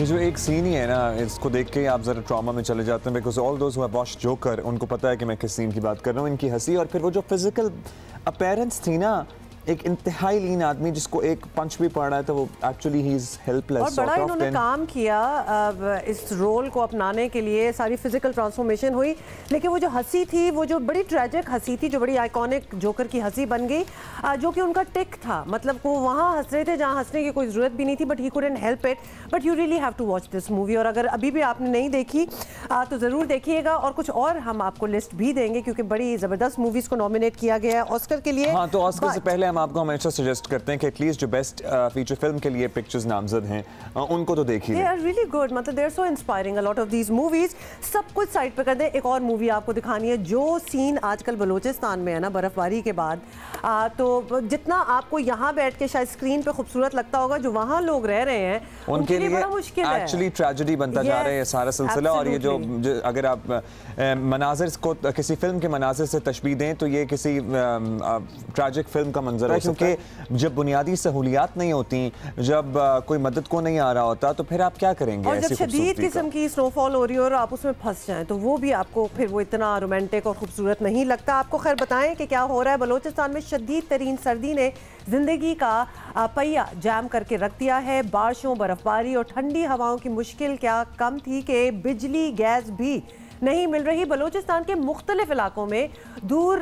ये जो एक सीन ही है ना, इसको देख के आप जरा ट्रॉमा में चले जाते हैं, because all those who have watched joker उनको पता है कि मैं किस सीन की बात कर रहा हूँ। इनकी हंसी और फिर वो जो फिजिकल अपीयरेंस थी ना, एक इंतहाई लीन आदमी जिसको एक पंच भी पड़ रहा है तो वो एक्चुअली ही इज हेल्पलेस। और बड़ा इन्होंने काम किया इस रोल को अपनाने के लिए, सारी फिजिकल ट्रांसफॉर्मेशन हुई, लेकिन वो जो हंसी थी, वो जो बड़ी ट्रेजिक हंसी थी, जो बड़ी आइकॉनिक जोकर की हंसी बन गई, जो कि उनका टिक था। मतलब वो वहाँ हंस रहे थे जहाँ हंसने की कोई ज़रूरत भी नहीं थी, but he couldn't help it. But you really have to watch this movie. और अगर अभी भी आपने नहीं देखी तो ज़रूर देखिएगा। और कुछ और हम आपको लिस्ट भी देंगे क्योंकि बड़ी ज़बरदस्त मूवीज़ को नॉमिनेट किया गया है ऑस्कर के लिए। हाँ, तो ऑस्कर से पहले हम आपको हमेशा सजेस्ट करते हैं कि एटलीस्ट जो बेस्ट फीचर फिल्म के लिए पिक्चर्स नामजद हैं उनको तो देखिए। दे आर रियली गुड, मतलब they are so inspiring a lot of these movies. सब कुछ साइड पर कर दें। एक और मूवी आपको दिखानी है, जो सीन आजकल बलूचिस्तान में है ना, बर्फबारी के बाद, तो जितना आपको यहाँ बैठ के शायद स्क्रीन पे खूबसूरत लगता होगा, जो वहाँ लोग रह रहे हैं उनके लिए बड़ा मुश्किल है। एक्चुअली ट्रेजेडी बनता जा रहा है ये सारा सिलसिला। और ये जो अगर आप मनाजिर को किसी फिल्म के मनाजिर से तशबीह दें तो ये किसी ट्रैजिक फिल्म का मंजर है, क्योंकि जब बुनियादी सहूलियात नहीं होती, जब कोई मदद को नहीं आ रहा होता, तो फिर आप क्या करेंगे? और जब शदीद किस्म की स्नोफॉल हो रही हो और आप उसमें फंस जाएं तो वो भी आपको फिर वो इतना रोमांटिक और खूबसूरत नहीं लगता। आपको खैर बताएं कि क्या हो रहा है। बलूचिस्तान में शदीद तरीन सर्दी ने जिंदगी का पहिया जाम करके रख दिया है। बारिशों, बर्फबारी और ठंडी हवाओं की मुश्किल क्या कम थी कि बिजली गैस भी नहीं मिल रही। बलूचिस्तान के मुख्तलिफ इलाकों में दूर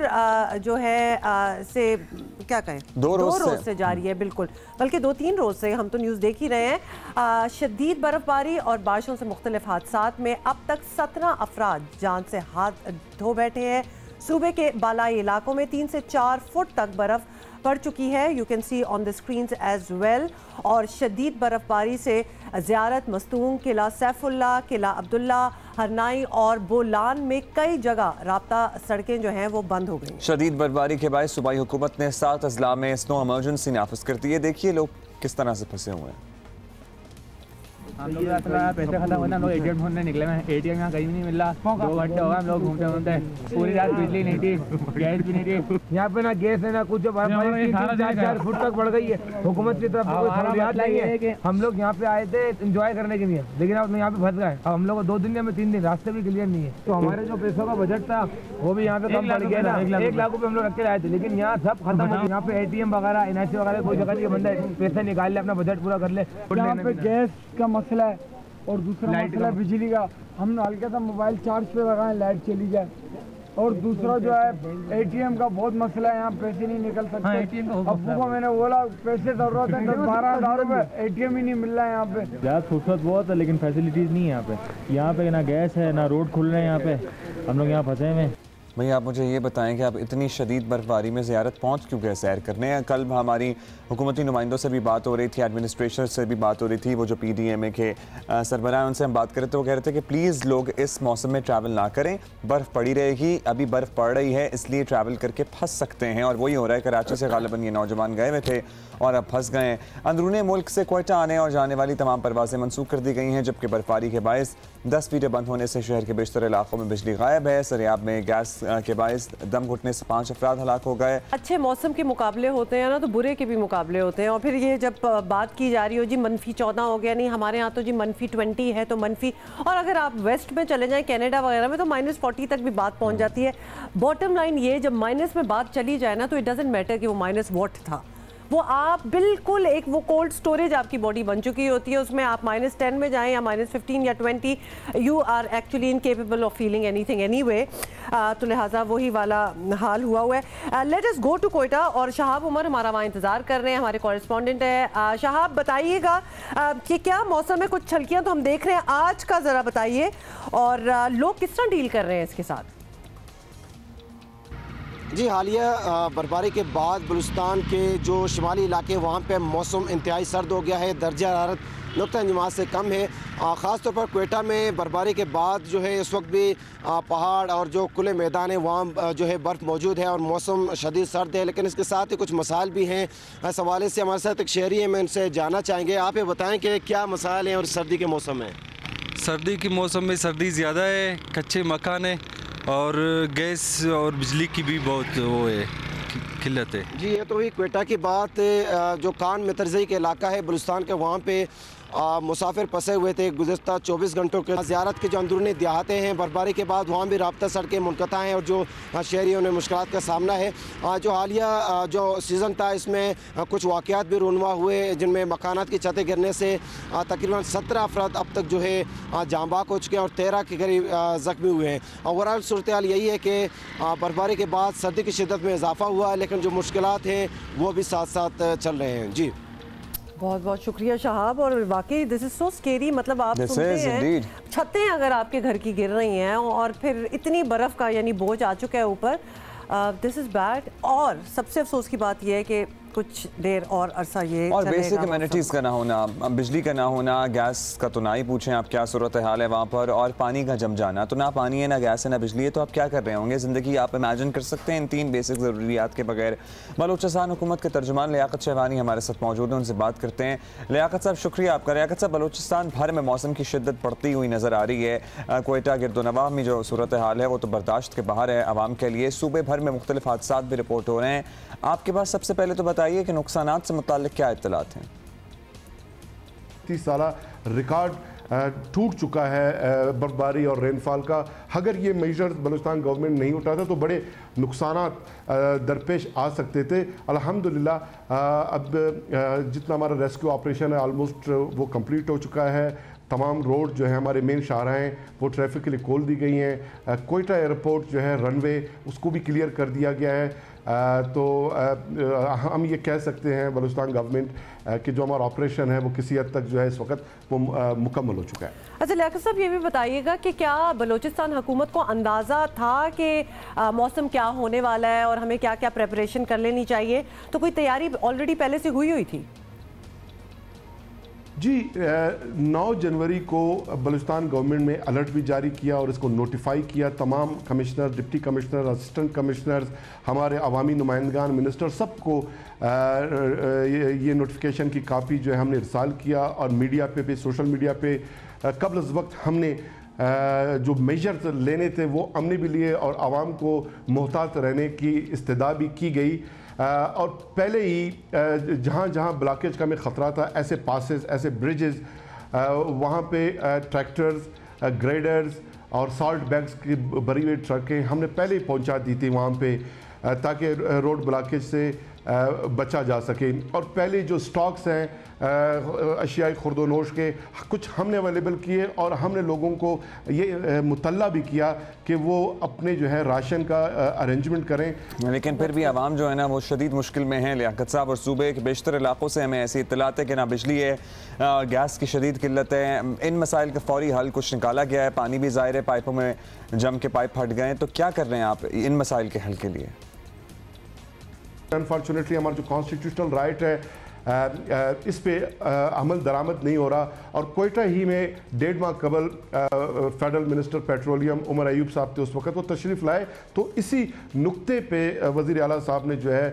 जो है से क्या कहें, दो रोज से जारी है, बिल्कुल बल्कि 2-3 रोज से, हम तो न्यूज़ देख ही रहे हैं। शदीद बर्फबारी और बारिशों से मुख्तलिफ हादसात में अब तक 17 अफराद जान से हाथ धो बैठे हैं। सूबे के बालाई इलाकों में 3 से 4 फुट तक बर्फ पड़ चुकी है। You can see on the screens as well. और शदीद बर्फबारी से ज़ियारत मस्तूम, किला सैफुल्ला, किला अब्दुल्ला, हरनाई और बोलान में कई जगह राब्ता सड़कें जो हैं वो बंद हो गई। शदीद बर्फबारी के बाद सूबाई हुकूमत ने 7 अजला में स्नो इमरजेंसी नाफिज कर दी है। देखिए लोग किस तरह से फंसे हुए हैं। हम लोग पैसे खत्म होते हैं, हम लोग एटीएम ढूंढने निकले हैं। एटीएम यहाँ कहीं नहीं मिल रहा। 2 घंटे हो गए हम लोग घूमते घूमते, पूरी रात बिजली नहीं थी, गैस भी नहीं थी। यहाँ पे ना गैस है ना कुछ, 4 फुट तक बढ़ गई है। हुकूमत की तरफ से कोई सहूलियात नहीं है। हम लोग यहाँ पे आए थे एंजॉय करने के लिए, लेकिन अब यहाँ पे फंस गए। अब हम लोग 2 दिन में 3 दिन रास्ते भी क्लियर नहीं है। तो हमारे जो पैसों का बजट था वो भी यहाँ पे कम पड़ गया ना। 1 लाख रुपये हम लोग रख के आए थे, लेकिन यहाँ सब खत्म हो गया। यहाँ पे एटीएम वगैरह, एनआईसी वगैरह कोई जगह नहीं, बंदा पैसे निकाल ले, अपना बजट पूरा कर ले। यहाँ पे गैस का मसला है और दूसरा मसला बिजली का। हम हल्का सा मोबाइल चार्ज पे लगाएं, लाइट चली जाए। और दूसरा जो है एटीएम का बहुत मसला है, यहाँ पैसे नहीं निकल सकते। अब्बू को मैंने बोला पैसे जरूरत है, 10-12 हज़ार रुपये, एटीएम ही नहीं मिल रहा है यहाँ पे। गैस खूबसूरत बहुत है लेकिन फैसिलिटीज़ नहीं है यहाँ पे। यहाँ पे ना गैस है ना रोड खुल रहे हैं। यहाँ पे हम लोग यहाँ फंसे हुए। भैया आप मुझे ये बताएं कि आप इतनी शदीद बर्फबारी में ज़ियारत पहुँच क्यों गए सैर करने? कल हमारी हुकूमती नुमाइंदों से भी बात हो रही थी, एडमिनिस्ट्रेशन से भी बात हो रही थी, वो जो PDMA के सरबराह उनसे हम बात कर रहे थे। वो कह रहे थे कि प्लीज़ लोग इस मौसम में ट्रैवल ना करें, बर्फ़ पड़ी रहेगी, अभी बर्फ़ पड़ रही है इसलिए ट्रैवल करके फंस सकते हैं। और वही हो रहा है। कराची से गालिबन ये नौजवान गए हुए थे और अब फंस गए हैं। अंदरूनी मुल्क से क्वेटा आने और जाने वाली तमाम परवाज़ें मनसूख कर दी गई हैं, जबकि बर्फबारी के बायस 10 फीटें बंद होने से शहर के बेशतर इलाकों में बिजली गायब है। सरियाब में गैस के बायस दम घुटने से 5 अफराद हलाक हो गए। अच्छे मौसम के मुकाबले होते हैं ना, तो बुरे के भी मुकाबले होते हैं। और फिर ये जब बात की जा रही हो जी -14 हो गया, नहीं हमारे यहाँ तो जी -20 है, तो मनफी। और अगर आप वेस्ट में चले जाएं, कनाडा वगैरह में, तो -40 तक भी बात पहुँच जाती है। बॉटम लाइन ये, जब माइनस में बात चली जाए ना, तो इट डजेंट मैटर कि वो माइनस वॉट था, वो आप बिल्कुल एक वो कोल्ड स्टोरेज आपकी बॉडी बन चुकी होती है। उसमें आप -10 में जाएं या -15 या 20, you are actually incapable of feeling anything anyway. तो लिहाजा वही वाला हाल हुआ है। Let us go to Quetta और शहाब उमर हमारा वहाँ इंतज़ार कर रहे हैं, हमारे कॉरेस्पॉन्डेंट है। शहाब बताइएगा कि क्या मौसम में कुछ छलकियाँ तो हम देख रहे हैं आज का, ज़रा बताइए, और लोग किस तरह डील कर रहे हैं इसके साथ? जी, हालिया बर्फबारी के बाद बलूचिस्तान के जो शुमाली इलाके वहाँ पे मौसम इंतहाई सर्द हो गया है। दर्जा हरारत नुक्ता निमाज से कम है। ख़ास तौर पर कोयटा में बर्फबारी के बाद जो है इस वक्त भी पहाड़ और जो खुले मैदान है वहाँ जो है बर्फ़ मौजूद है और मौसम शदीद सर्द है। लेकिन इसके साथ ही कुछ मसाइल भी हैं। इस हवाले से हमारे साथ एक शहरी है, मैं उनसे जानना चाहेंगे। आप ये बताएँ कि क्या मसाइल हैं और सर्दी के मौसम में? सर्दी के मौसम में सर्दी ज़्यादा है, कच्चे मकान है और गैस और बिजली की भी बहुत वो है किल्लत है। जी, ये तो हुई क्वेटा की बात। जो कान मतरज़ई के इलाका है बलूचिस्तान के, वहाँ पे मुसाफिर फंसे हुए थे गुज़श्ता 24 घंटों के। ज़ियारत के जो अंदरूनी देहातें हैं, बर्फबारी के बाद वहाँ भी राब्ता सड़कें मुनक़ता हैं और जो शहरियों ने मुश्किलात का सामना है। जो हालिया जो सीज़न था इसमें कुछ वाक़यात भी रूनुमा हुए जिनमें मकानात की छतें गिरने से तकरीबन 17 अफराद अब तक जो है जाँ बाक हो चुके हैं और 13 के करीब ज़ख्मी हुए हैं। ओवरऑल सूरत हाल यही है कि बर्फबारी के बाद सर्दी की शिद्दत में इजाफा हुआ है, लेकिन जो मुश्किलात हैं वो भी साथ साथ चल रहे हैं। जी, बहुत बहुत शुक्रिया शहाब। और वाकई दिस इज सो स्केरी। मतलब आप सुनते हैं छतें अगर आपके घर की गिर रही हैं और फिर इतनी बर्फ़ का यानी बोझ आ चुका है ऊपर, दिस इज़ बैड। और सबसे अफसोस की बात यह है कि कुछ देर और अरसा ये और बेसिक कम्युनिटीज़ का ना होना, बिजली का ना होना, गैस का तो ना ही पूछें आप क्या सूरत हाल है वहाँ पर, और पानी का जम जाना। तो ना पानी है, ना गैस है, ना बिजली है, तो आप क्या कर रहे होंगे ज़िंदगी? आप इमेजिन कर सकते हैं इन 3 बेसिक ज़रूरियात के बगैर। बलूचिस्तान हुकूमत के तर्जुमान लियाकत शहवानी हमारे साथ मौजूद हैं, उनसे बात करते हैं। लियाकत साहब, शुक्रिया आपका। लियाकत साहब, बलूचिस्तान भर में मौसम की शिद्दत बढ़ती हुई नज़र आ रही है। कोयटा गिरदोनवाह में जो सूरत हाल है वो तो बर्दाश्त के बाहर है आवाम के लिए। सूबे भर में मुख्तलिफ हादसात भी रिपोर्ट हो रहे हैं। आपके पास सबसे पहले तो बताइए कि नुकसानात से मुताल्लिक क्या इत्तलात हैं? 30 साल रिकॉर्ड टूट चुका है बर्फबारी और रेनफॉल का। अगर ये मेजर्स बलूचिस्तान गवर्नमेंट नहीं उठाता तो बड़े नुकसानात दरपेश आ सकते थे। अल्हम्दुलिल्लाह अब जितना हमारा रेस्क्यू ऑपरेशन है ऑलमोस्ट वो कंप्लीट हो चुका है। तमाम रोड जो है हमारे मेन शाहराहें वो ट्रैफिक के लिए खोल दी गई हैं। कोयटा एयरपोर्ट जो है रनवे उसको भी क्लियर कर दिया गया है। तो हम ये कह सकते हैं बलूचिस्तान गवर्नमेंट कि जो हमारा ऑपरेशन है वो किसी हद तक जो है इस वक्त वो मुकम्मल हो चुका है। अच्छा लियाकत साहब, ये भी बताइएगा कि क्या बलूचिस्तान हुकूमत को अंदाज़ा था कि मौसम क्या होने वाला है और हमें क्या क्या प्रेपरेशन कर लेनी चाहिए? तो कोई तैयारी ऑलरेडी पहले से हुई थी? जी, 9 जनवरी को बलूचिस्तान गवर्नमेंट में अलर्ट भी जारी किया और इसको नोटिफाई किया। तमाम commissioner, deputy commissioner, assistant commissioners, हमारे अवामी नुमाइंदगान, मिनिस्टर, सबको ये नोटिफिकेशन की कापी जो है हमने इरसाल किया और मीडिया पे भी, सोशल मीडिया पे कबल अज़ वक्त हमने जो मेजर्स लेने थे वो हमने भी लिए और आवाम को मोहतात रहने की इस्तदा भी की गई। और पहले ही जहाँ जहाँ ब्लॉकेज का हमें ख़तरा था, ऐसे पासेस, ऐसे ब्रिजेस, वहाँ पे ट्रैक्टर्स, ग्रेडर्स और सॉल्ट बैग्स की भरी हुई ट्रकें हमने पहले ही पहुँचा दी थी वहाँ पे ताकि रोड ब्लॉकेज से बचा जा सके। और पहले जो स्टॉक्स हैं अशियाई खुर्दोनोश के कुछ हमने अवेलेबल किए और हमने लोगों को ये मुतल्ला भी किया कि वो अपने जो है राशन का अरेंजमेंट करें। लेकिन फिर भी आवाम जो है ना वो शदीद मुश्किल में है लियाकत साहब, और सूबे के बेशतर इलाकों से हमें ऐसी इत्तलात है कि ना बिजली है, गैस की शदीद किल्लत है। इन मसाइल का फौरी हल कुछ निकाला गया है? पानी भी ज़ाहिर है पाइपों में जम के पाइप फट गए, तो क्या कर रहे हैं आप इन मसाइल के हल के लिए? अनफॉर्चुनेटली हमारा जो कॉन्स्टिट्यूशनल राइट है इस पे अमल दरामद नहीं हो रहा। और कोयटा ही में 1.5 माह कबल federal minister petroleum Umar Ayub साहब थे, उस वक्त वो तशरीफ़ लाए तो इसी नुक्ते पे वज़ीर आला साहब ने जो है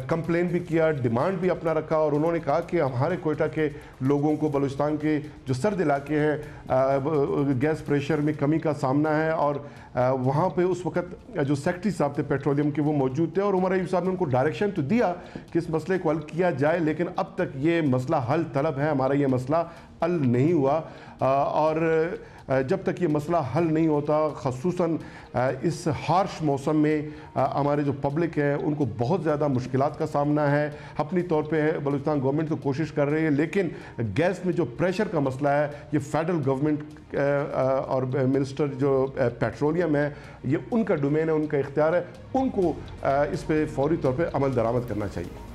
कंप्लेन भी किया, डिमांड भी अपना रखा और उन्होंने कहा कि हमारे कोयटा के लोगों को बलूचिस्तान के जो सर्द इलाके हैं गैस प्रेशर में कमी का सामना है। और वहाँ पे उस वक्त जो सेक्रेटरी साहब थे पेट्रोलियम के वो मौजूद थे और उमर अयूब साहब ने उनको डायरेक्शन तो दिया कि इस मसले को हल किया जाए, लेकिन अब तक ये मसला हल तलब है, हमारा ये मसला हल नहीं हुआ। और जब तक ये मसला हल नहीं होता, ख़ुसूसन इस हार्श मौसम में हमारे जो पब्लिक है उनको बहुत ज़्यादा मुश्किलात का सामना है। अपनी तौर पे बलूचिस्तान गवर्नमेंट तो कोशिश कर रही है, लेकिन गैस में जो प्रेशर का मसला है ये फेडरल गवर्नमेंट और मिनिस्टर जो पेट्रोलियम है ये उनका डोमेन है, उनका इख्तियार है, उनको इस पर फौरी तौर पर अमल दरामद करना चाहिए।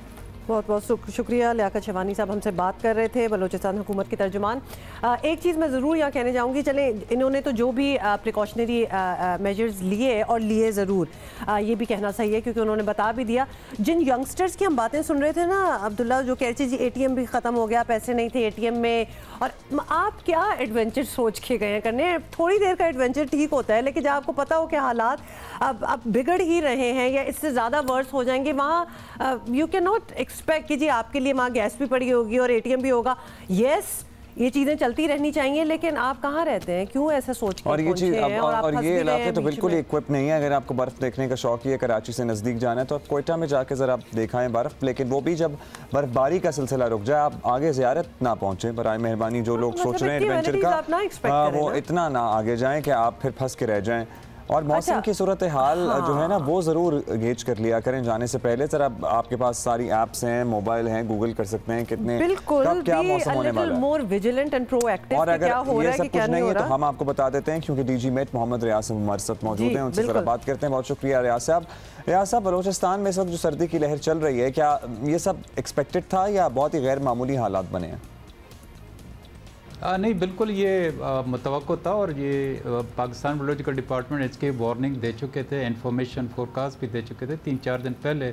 बहुत बहुत शुक्रिया। लियाकत शहवानी साहब हमसे बात कर रहे थे, बलूचिस्तान हुकूमत के तर्जुमान। एक चीज़ मैं ज़रूर यहाँ कहने जाऊँगी, चले इन्होंने तो जो भी प्रिकॉशनरी मेजर्स लिए और लिए ज़रूर, ये भी कहना सही है क्योंकि उन्होंने बता भी दिया। जिन यंगस्टर्स की हम बातें सुन रहे थे ना अब्दुल्ला, जो कह रहे थे जी ATM भी ख़त्म हो गया, पैसे नहीं थे ATM में, और आप क्या एडवेंचर सोच के गए हैं करने? थोड़ी देर का एडवेंचर ठीक होता है, लेकिन जब आपको पता हो कि हालात अब बिगड़ ही रहे हैं या इससे ज़्यादा वर्स हो जाएंगे, वहाँ यू कैन नॉट एक्सपेक्ट कि जी आपके लिए वहाँ गैस भी पड़ी होगी और ATM भी होगा। येस, ये चीजें चलती रहनी चाहिए, लेकिन आप कहाँ रहते हैं, क्यों ऐसा सोच के और ये चीज़ और ये इलाके तो बिल्कुल में। इक्विप नहीं है। अगर आपको बर्फ़ देखने का शौक है, कराची से नज़दीक जाना है तो आप कोयटा में जाके ज़रा दिखाएं बर्फ़, लेकिन वो भी जब बर्फबारी का सिलसिला रुक जाए आप आगे ज़ियारत ना पहुँचे बराए मेहरबानी। जो लोग सोच रहे हैं एडवेंचर का, वो इतना ना आगे जाएँ कि आप फिर फंस के रह जाएँ। और मौसम की सूरत हाल जो है ना वो ज़रूर गेज कर लिया करें जाने से पहले। ज़रा आपके पास सारी ऐप्स हैं, मोबाइल हैं, गूगल कर सकते हैं कितने कब क्या मौसम होने वाला है। और अगर ये सब कुछ नहीं है तो हम आपको बता देते हैं, क्योंकि डीजी मेट मोहम्मद रियाज साहब हमारे साथ मौजूद हैं, उनसे ज़रा बात करते हैं। बहुत शुक्रिया रियाज साहब। रियाज साहब, बलोचिस्तान में इस वक्त जो सर्दी की लहर चल रही है, क्या ये सब एक्सपेक्टेड था या बहुत ही गैर मामूली हालात बने हैं? नहीं, बिल्कुल ये मुतवक्को था, और ये पाकिस्तान मेट्रोलॉजिकल डिपार्टमेंट इसके वार्निंग दे चुके थे, इन्फॉर्मेशन फोरकास्ट भी दे चुके थे 3-4 दिन पहले।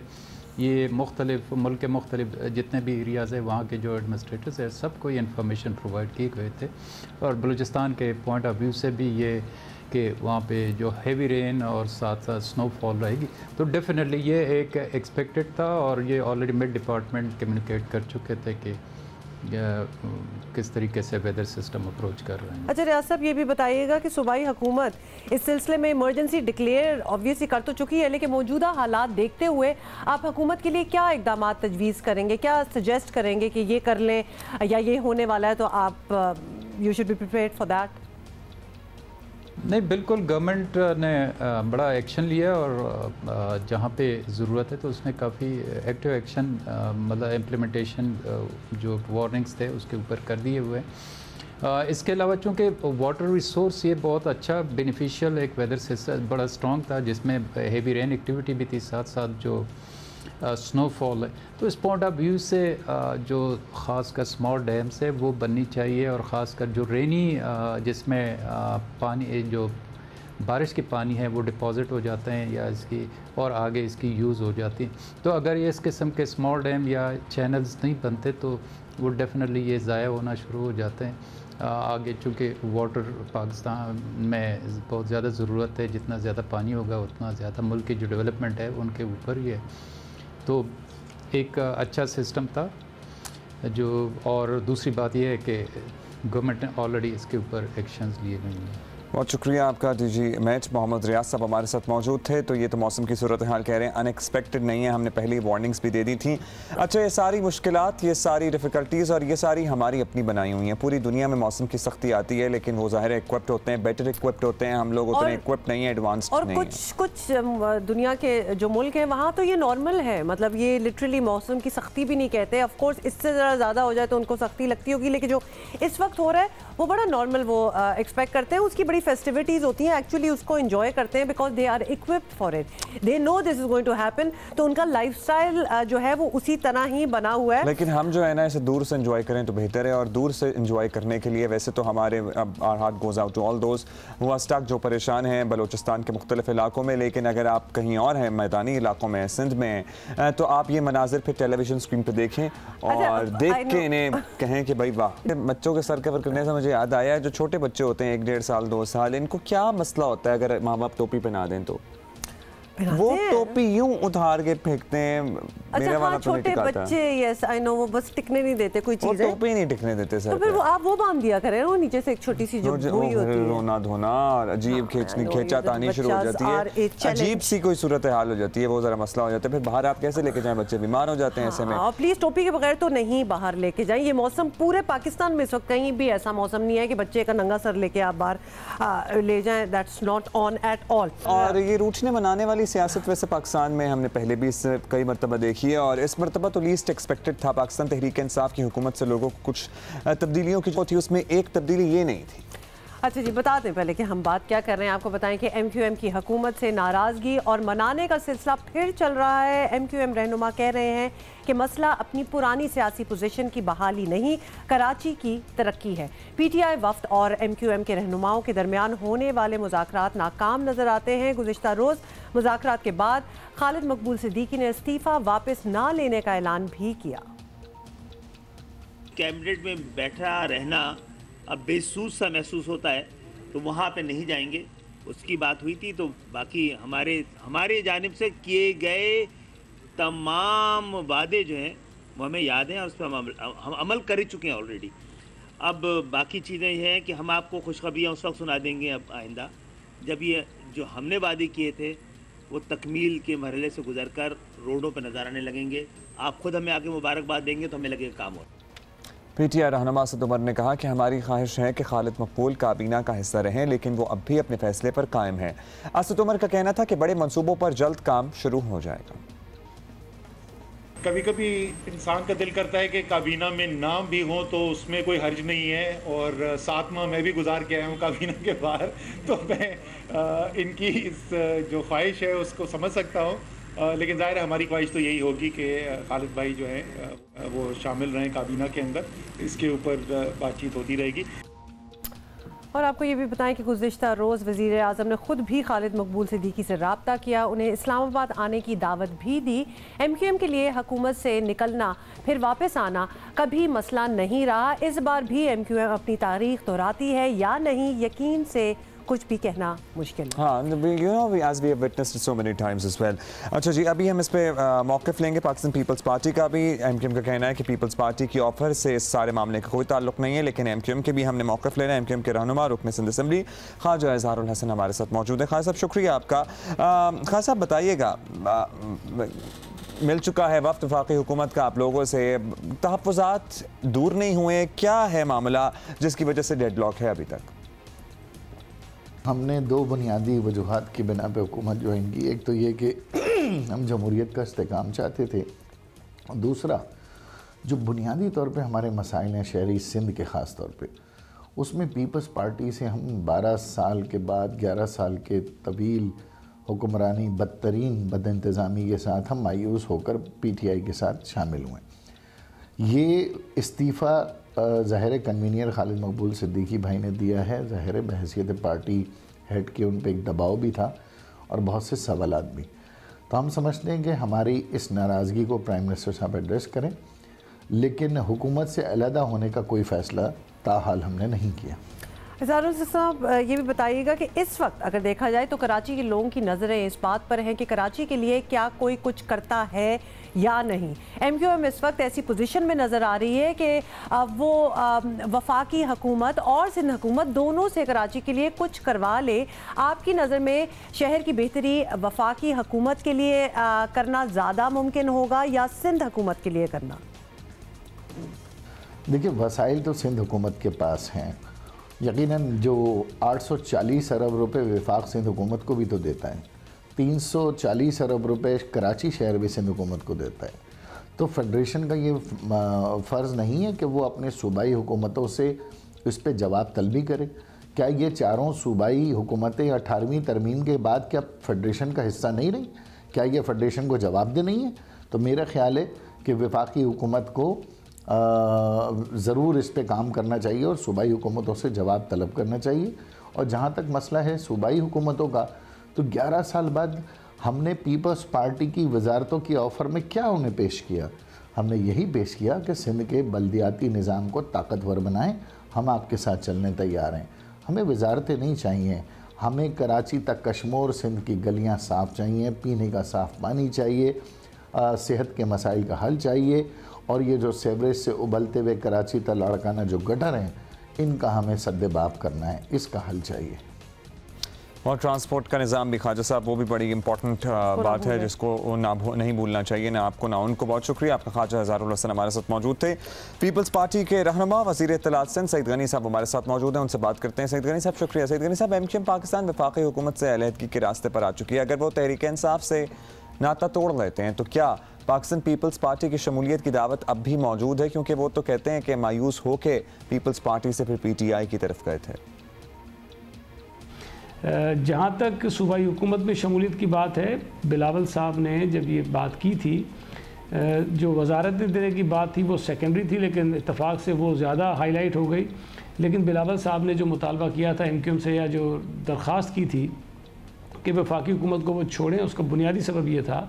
ये मुख्तलिफ मुल्क के मुख्तलिफ जितने भी एरियाज़ है वहाँ के जो एडमिनिस्ट्रेटर्स है सबको ये इन्फॉर्मेशन प्रोवाइड किए गए थे। और बलूचिस्तान के पॉइंट ऑफ व्यू से भी ये कि वहाँ पे जो हैवी रेन और साथ साथ स्नोफॉल रहेगी, तो डेफिनेटली ये एक एक्सपेक्टेड था, और ये ऑलरेडी मेट डिपार्टमेंट कम्युनिकेट कर चुके थे कि किस तरीके से वेदर सिस्टम अप्रोच कर रहे हैं। अच्छा रियाज साहब, ये भी बताइएगा कि सूबाई हुकूमत इस सिलसिले में इमरजेंसी डिक्लेयर ऑब्वियसली कर तो चुकी है, लेकिन मौजूदा हालात देखते हुए आप हुकूमत के लिए क्या इकदाम तजवीज़ करेंगे, क्या सजेस्ट करेंगे कि ये कर लें या ये होने वाला है तो आप you should be prepared for that? नहीं, बिल्कुल गवर्नमेंट ने बड़ा एक्शन लिया, और जहाँ पे ज़रूरत है तो उसने काफ़ी एक्टिव एक्शन मतलब इम्प्लीमेंटेशन जो वार्निंग्स थे उसके ऊपर कर दिए हुए। इसके अलावा चूँकि वाटर रिसोर्स ये बहुत अच्छा बेनिफिशियल एक वेदर सिस्टम बड़ा स्ट्रॉन्ग था, जिसमें हेवी रेन एक्टिविटी भी थी, साथ साथ जो स्नोफॉल है, तो इस पॉइंट ऑफ व्यू से जो ख़ासकर स्मॉल डैम्स है वो बननी चाहिए, और ख़ासकर जो रेनी जिसमें पानी जो बारिश के पानी है वो डिपॉज़िट हो जाते हैं या इसकी और आगे इसकी यूज़ हो जाती है। तो अगर ये इस किस्म के स्मॉल डैम या चैनल्स नहीं बनते तो वो डेफिनेटली ये ज़ाया होना शुरू हो जाते हैं आगे, चूँकि वाटर पाकिस्तान में बहुत ज़्यादा ज़रूरत है, जितना ज़्यादा पानी होगा उतना ज़्यादा मुल्क की जो डेवलपमेंट है उनके ऊपर ही है। तो एक अच्छा सिस्टम था जो, और दूसरी बात यह है कि गवर्नमेंट ने ऑलरेडी इसके ऊपर एक्शंस लिए हुए हैं। बहुत शुक्रिया आपका डीजी मेट मोहम्मद रियाज साहब हमारे साथ मौजूद थे। तो ये तो मौसम की सूरत हाल कह रहे हैं अनएक्सपेक्टेड नहीं है, हमने पहले ही वार्निंग्स भी दे दी थी। अच्छा, ये सारी मुश्किलात, ये सारी डिफ़िकल्टीज़ और ये सारी हमारी अपनी बनाई हुई हैं। पूरी दुनिया में मौसम की सख्ती आती है, लेकिन वो ज़ाहिर इक्विप्ड होते हैं, बेटर इक्विप्ड होते हैं, हम लोग उतने इक्विप्ड नहीं है, एडवांस्ड नहीं है। और कुछ दुनिया के जो मुल्क हैं वहाँ तो ये नॉर्मल है, मतलब ये लिटरली मौसम की सख्ती भी नहीं कहते। ऑफ कोर्स इससे ज़रा ज़्यादा हो जाए तो उनको सख्ती लगती होगी, लेकिन जो इस वक्त हो रहा है वो बड़ा नॉर्मल वो एक्सपेक्ट करते हैं। उसकी बड़ी फेस्टिविटीज़ होती हैं, एक्चुअली उसको एंजॉय करते हैं because they are equipped for it, they know this is going to happen. तो उनका लाइफस्टाइल जो है वो उसी तरह ही बना हुआ है। लेकिन हम जो है ना इसे दूर से एंजॉय करें तो बेहतर है। और दूर से एंजॉय करने के लिए वैसे तो हमारे our heart goes out to all those who are stuck, जो परेशान हैं बलोचिस्तान के मुख्तलिफ इलाकों में। लेकिन अगर आप कहीं और हैं, मैदानी इलाकों में, सिंध में, तो आप ये मनाजिर फिर टेलीविजन स्क्रीन पर देखें और देख के इन्हें कहें कि भाई वाह। बच्चों के सर कवर करने से मुझे याद आया है, जो छोटे बच्चे होते हैं 1-1.5 साल 2 साल, इनको क्या मसला होता है अगर माँ बाप टोपी पहना दें तो वो टोपी यूं उतार के फेंकते हैं। मेरे वाला तो छोटे बच्चे, यस आई नो, वो बस टिकने नहीं देते कोई चीज़, टोपी नहीं टिकने देते सर। तो फिर वो आप वो बांध दिया करें, वो नीचे से एक छोटी सी जो हुई होती है, रोना धोना और अजीब खींचा तानी शुरू हो जाती है, अजीब सी कोई सूरत हाल हो जाती है, वो जरा मसला हो जाता है। फिर बाहर आप कैसे लेके जाएं, बच्चे बीमार हो जाते हैं ऐसे में। प्लीज टोपी के बगैर तो नहीं बाहर लेके जाएं। ये मौसम पूरे पाकिस्तान में इस वक्त कहीं भी ऐसा मौसम नहीं है कि बच्चे का नंगा सर लेके आप बाहर ले जाएं, that's not on at all. और ये रूठने मनाने वाली सियासत वैसे पाकिस्तान में हमने पहले भी इससे कई मरतबा देखी है, और इस मरतबा तो लीस्ट एक्सपेक्टेड था। पाकिस्तान तहरीक इंसाफ की हुकूमत से लोगों को कुछ तब्दीलियों की जो थी, उसमें एक तब्दीली ये नहीं थी। अच्छा जी, बता दें पहले कि हम बात क्या कर रहे हैं। आपको बताएं कि MQM की हुकूमत से नाराज़गी और मनाने का सिलसिला फिर चल रहा है। MQM रहनुमा कह रहे हैं कि मसला अपनी पुरानी सियासी पोजीशन की बहाली नहीं, कराची की तरक्की है। PTI वफ्द और MQM के रहनुमाओं के दरमियान होने वाले मुज़ाकरात नाकाम नजर आते हैं। गुज़िश्ता रोज़ मुज़ाकरात के बाद खालिद मकबूल सिद्दीकी ने इस्तीफ़ा वापस ना लेने का ऐलान भी किया। कैबिनेट में बैठा रहना अब बेसूस सा महसूस होता है, तो वहाँ पे नहीं जाएंगे। उसकी बात हुई थी, तो बाकी हमारे जानिब से किए गए तमाम वादे जो हैं वो हमें याद हैं और उस पर हम अमल कर चुके हैं ऑलरेडी। अब बाकी चीज़ें ये हैं कि हम आपको खुशखबरियाँ उस वक्त सुना देंगे अब आइंदा, जब ये जो हमने वादे किए थे वो तकमील के मरहले से गुजरकर रोडों पर नज़र आने लगेंगे। आप खुद हमें आगे मुबारकबाद देंगे तो हमें लगेगा काम हो। पीटीआई रहनुमा असद उमर ने कहा कि हमारी ख्वाहिश है कि खालिद मकबूल काबीना का हिस्सा रहें, लेकिन वो अब भी अपने फैसले पर कायम हैं। असद उमर का कहना था कि बड़े मंसूबों पर जल्द काम शुरू हो जाएगा। कभी कभी इंसान का दिल करता है कि काबीना में नाम भी हो तो उसमें कोई हर्ज नहीं है, और 7 माह मैं भी गुजार के आया हूँ काबीना के बाहर, तो मैं इनकी इस जो ख्वाहिश है उसको समझ सकता हूँ। लेकिन ज़ाहिर है हमारी ख्वाहिश तो यही होगी कि खालिद भाई जो हैं वो शामिल रहें काबीना के अंदर, इसके ऊपर बातचीत होती रहेगी। और आपको ये भी बताएं कि गुज़िश्ता रोज़ वज़ीर आज़म ने ख़ुद भी खालिद मकबूल सिद्दीकी से रब्ता किया, उन्हें इस्लामाबाद आने की दावत भी दी। MQM के लिए हुकूमत से निकलना फिर वापस आना कभी मसला नहीं रहा। इस बार भी MQM अपनी तारीख दोहराती है या नहीं, यकीन से कुछ भी कहना मुश्किल है। हाँ, you know, as we have witnessed it so many times as well. अच्छा जी, अभी हम इस पे मौक़िफ़ लेंगे पाकिस्तान पीपल्स पार्टी का भी। MQM का कहना है कि पीपल्स पार्टी की ऑफर से इस सारे मामले का कोई ताल्लुक नहीं है, लेकिन MQM के भी हमने मौक़िफ़ लेना है। MQM के रहनुमा रुकन सिंध असेंबली ख्वाजा इज़हारुल हसन हमारे साथ मौजूद है। ख्वाजा साहब शुक्रिया आपका। ख्वाजा साहब बताइएगा, मिल चुका है वफ़द वफाकी हुकूमत का आप लोगों से, तहफ़्फ़ुज़ात दूर नहीं हुए, क्या है मामला जिसकी वजह से डेडलॉक है अभी तक? हमने 2 बुनियादी वजूहात की बिना पे हुकूमत ज्वाइन की। एक तो ये कि हम जमहूरियत का इस्तेकाम चाहते थे, और दूसरा जो बुनियादी तौर पे हमारे मसाइल हैं शहरी सिंध के ख़ास तौर पे, उसमें पीपल्स पार्टी से हम 12 साल के बाद 11 साल के तवील हुक्मरानी बदतरीन बदइंतज़ामी के साथ हम मायूस होकर PTI के साथ शामिल हुए। ये इस्तीफ़ा ज़ाहिर कन्वीनियर खालिद मकबूल सिद्दीकी भाई ने दिया है। ज़ाहिर बहैसियत पार्टी हेड के उन पे एक दबाव भी था और बहुत से सवालात भी। तो हम समझते हैं कि हमारी इस नाराज़गी को प्राइम मिनिस्टर साहब एड्रेस करें, लेकिन हुकूमत से अलहदा होने का कोई फ़ैसला ताहाल हमने नहीं किया। इज़हारुल साहब ये भी बताइएगा कि इस वक्त अगर देखा जाए तो कराची के लोगों की नज़रें इस बात पर हैं कि कराची के लिए क्या कोई कुछ करता है या नहीं। MQM इस वक्त ऐसी पोजीशन में नज़र आ रही है कि वो वफाकी हुकूमत और सिंध हुकूमत दोनों से कराची के लिए कुछ करवा ले। आपकी नज़र में शहर की बेहतरी वफाकी हुकूमत के लिए करना ज़्यादा मुमकिन होगा या सिंध हुकूमत के लिए करना? देखिए, वसाइल तो सिंध हुकूमत के पास हैं। यकीनन जो 840 अरब रुपए वफाक सिंध हुकूमत को भी तो देता है, 340 अरब रुपए कराची शहर भी सिंध हुकूमत को देता है। तो फेडरेशन का ये फ़र्ज़ नहीं है कि वो अपने सूबाई हुकूमतों से इस पर जवाब तलबी करे। क्या ये चारों सूबाई हुकूमतें 18वीं तरमीम के बाद क्या फेडरेशन का हिस्सा नहीं रही? क्या ये फेडरेशन को जवाब दे नहीं है? तो मेरा ख्याल है कि वफाकी हुकूमत को ज़रूर इस पे काम करना चाहिए और सूबाई हुकूमतों से जवाब तलब करना चाहिए। और जहाँ तक मसला है सूबाई हुकूमतों का, तो 11 साल बाद हमने पीपल्स पार्टी की वजारतों की ऑफ़र में क्या उन्हें पेश किया? हमने यही पेश किया कि सिंध के बल्दियाती निज़ाम को ताकतवर बनाएं, हम आपके साथ चलने तैयार हैं। हमें वजारतें नहीं चाहिए, हमें कराची तक कश्मोर सिंध की गलियाँ साफ़ चाहिए, पीने का साफ़ पानी चाहिए, सेहत के मसाइल का हल चाहिए, और ये जो सेवरेज से उबलते हुए कराची तक लाड़काना जो गटर हैं, इनका हमें सद्देबाब करना है, इसका हल चाहिए। और ट्रांसपोर्ट का निज़ाम भी ख्वाजा साहब, वो भी बड़ी इंपॉर्टेंट बात है जिसको नहीं भूलना चाहिए, ना आपको ना उनको। बहुत शुक्रिया आपका। ख्वाजा इज़हारुल हसन हमारे साथ मौजूद थे। पीपल्स पार्टी के रहनुमा वज़ीर इत्तलात सिंध सईद गनी साहब हमारे साथ मौजूद हैं, उनसे बात करते हैं। सईद गनी साहब शुक्रिया। सईद गनी साहब, MQM पाकिस्तान वफाकी हुकूमत से अलहदगी के रास्ते पर आ चुकी है, अगर वो तहरीक इंसाफ से नाता तोड़ लेते हैं तो क्या पाकिस्तान पीपल्स पार्टी की शमूलियत की दावत अब भी मौजूद है? क्योंकि वो तो कहते हैं कि मायूस होके पीपल्स पार्टी से फिर PTI की तरफ गए थे। जहाँ तक सूबाई हुकूमत में शमूलियत की बात है, बिलावल साहब ने जब ये बात की थी, जो वजारत देने की बात थी वो सेकेंडरी थी, लेकिन इत्तफाक से वो ज़्यादा हाईलाइट हो गई। लेकिन बिलावल साहब ने जो मुतालबा किया था MQM से, या जो दरख्वास्त की थी कि वफाकी हुकूमत को वो छोड़ें, उसका बुनियादी सबब ये था